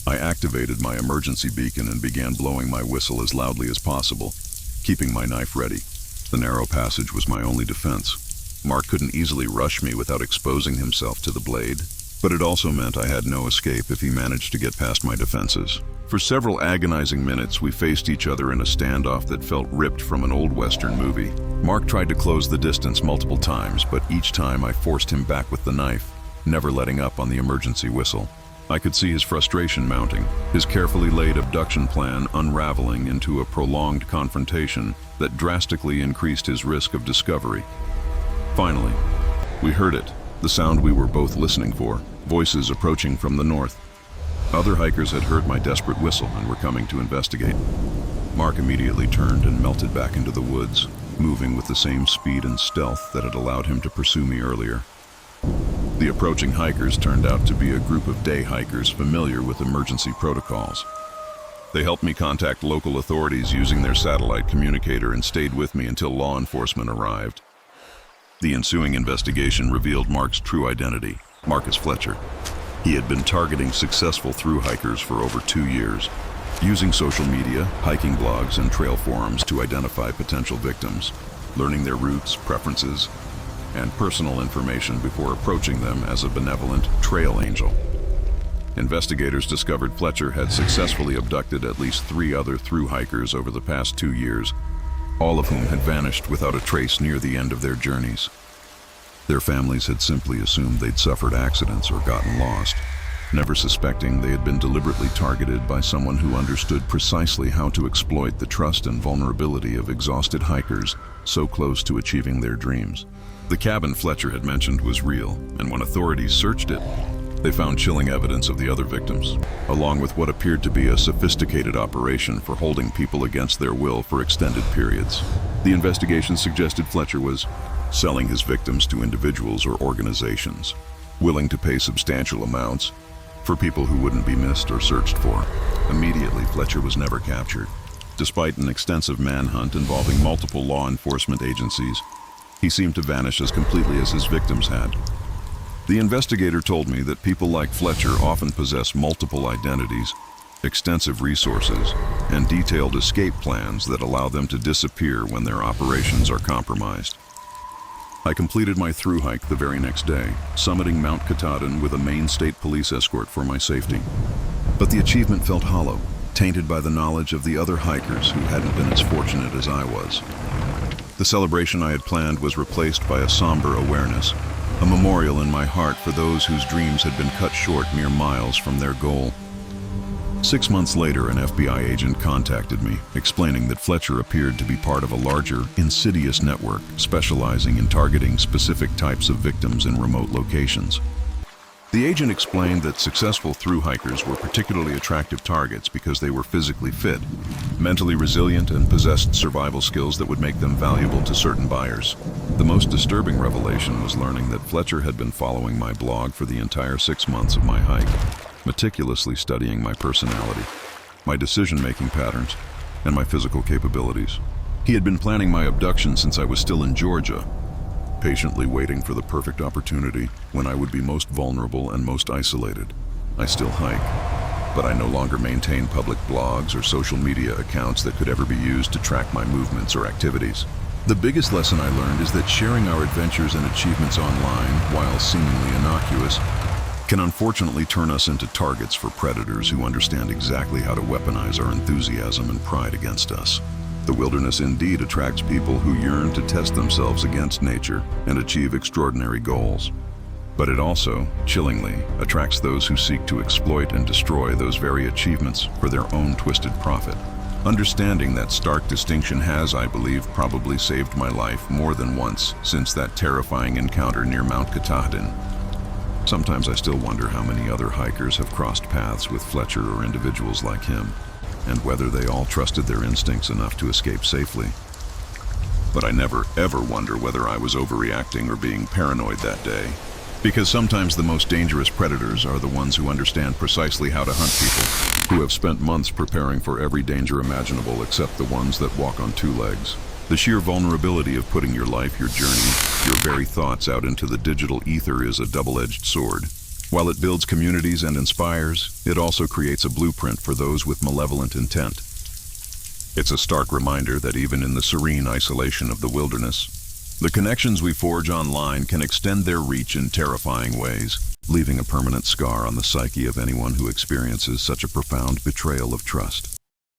I activated my emergency beacon and began blowing my whistle as loudly as possible, keeping my knife ready. The narrow passage was my only defense. Mark couldn't easily rush me without exposing himself to the blade, but it also meant I had no escape if he managed to get past my defenses. For several agonizing minutes, we faced each other in a standoff that felt ripped from an old Western movie. Mark tried to close the distance multiple times, but each time I forced him back with the knife, never letting up on the emergency whistle. I could see his frustration mounting, his carefully laid abduction plan unraveling into a prolonged confrontation that drastically increased his risk of discovery. Finally, we heard it, the sound we were both listening for, voices approaching from the north. Other hikers had heard my desperate whistle and were coming to investigate. Mark immediately turned and melted back into the woods, moving with the same speed and stealth that had allowed him to pursue me earlier. The approaching hikers turned out to be a group of day hikers familiar with emergency protocols. They helped me contact local authorities using their satellite communicator and stayed with me until law enforcement arrived. The ensuing investigation revealed Mark's true identity, Marcus Fletcher. He had been targeting successful thru hikers for over 2 years, using social media, hiking blogs, and trail forums to identify potential victims, learning their routes, preferences, and personal information before approaching them as a benevolent trail angel. Investigators discovered Fletcher had successfully abducted at least 3 other thru hikers over the past 2 years, all of whom had vanished without a trace near the end of their journeys. Their families had simply assumed they'd suffered accidents or gotten lost, never suspecting they had been deliberately targeted by someone who understood precisely how to exploit the trust and vulnerability of exhausted hikers so close to achieving their dreams. The cabin Fletcher had mentioned was real, and when authorities searched it, they found chilling evidence of the other victims, along with what appeared to be a sophisticated operation for holding people against their will for extended periods. The investigation suggested Fletcher was selling his victims to individuals or organizations, willing to pay substantial amounts for people who wouldn't be missed or searched for. Immediately, Fletcher was never captured. Despite an extensive manhunt involving multiple law enforcement agencies, he seemed to vanish as completely as his victims had. The investigator told me that people like Fletcher often possess multiple identities, extensive resources, and detailed escape plans that allow them to disappear when their operations are compromised. I completed my thru hike the very next day, summiting Mount Katahdin with a Maine State Police escort for my safety. But the achievement felt hollow, tainted by the knowledge of the other hikers who hadn't been as fortunate as I was. The celebration I had planned was replaced by a somber awareness, a memorial in my heart for those whose dreams had been cut short mere miles from their goal. 6 months later, an FBI agent contacted me, explaining that Fletcher appeared to be part of a larger, insidious network specializing in targeting specific types of victims in remote locations. The agent explained that successful thru hikers were particularly attractive targets because they were physically fit, mentally resilient, and possessed survival skills that would make them valuable to certain buyers. The most disturbing revelation was learning that Fletcher had been following my blog for the entire 6 months of my hike, meticulously studying my personality, my decision-making patterns, and my physical capabilities. He had been planning my abduction since I was still in Georgia, patiently waiting for the perfect opportunity when I would be most vulnerable and most isolated. I still hike, but I no longer maintain public blogs or social media accounts that could ever be used to track my movements or activities. The biggest lesson I learned is that sharing our adventures and achievements online, while seemingly innocuous, can unfortunately turn us into targets for predators who understand exactly how to weaponize our enthusiasm and pride against us. The wilderness indeed attracts people who yearn to test themselves against nature and achieve extraordinary goals. But it also, chillingly, attracts those who seek to exploit and destroy those very achievements for their own twisted profit. Understanding that stark distinction has, I believe, probably saved my life more than once since that terrifying encounter near Mount Katahdin. Sometimes I still wonder how many other hikers have crossed paths with Fletcher or individuals like him, and whether they all trusted their instincts enough to escape safely. But I never, ever wonder whether I was overreacting or being paranoid that day. Because sometimes the most dangerous predators are the ones who understand precisely how to hunt people, who have spent months preparing for every danger imaginable except the ones that walk on two legs. The sheer vulnerability of putting your life, your journey, your very thoughts out into the digital ether is a double-edged sword. While it builds communities and inspires, it also creates a blueprint for those with malevolent intent. It's a stark reminder that even in the serene isolation of the wilderness, the connections we forge online can extend their reach in terrifying ways, leaving a permanent scar on the psyche of anyone who experiences such a profound betrayal of trust.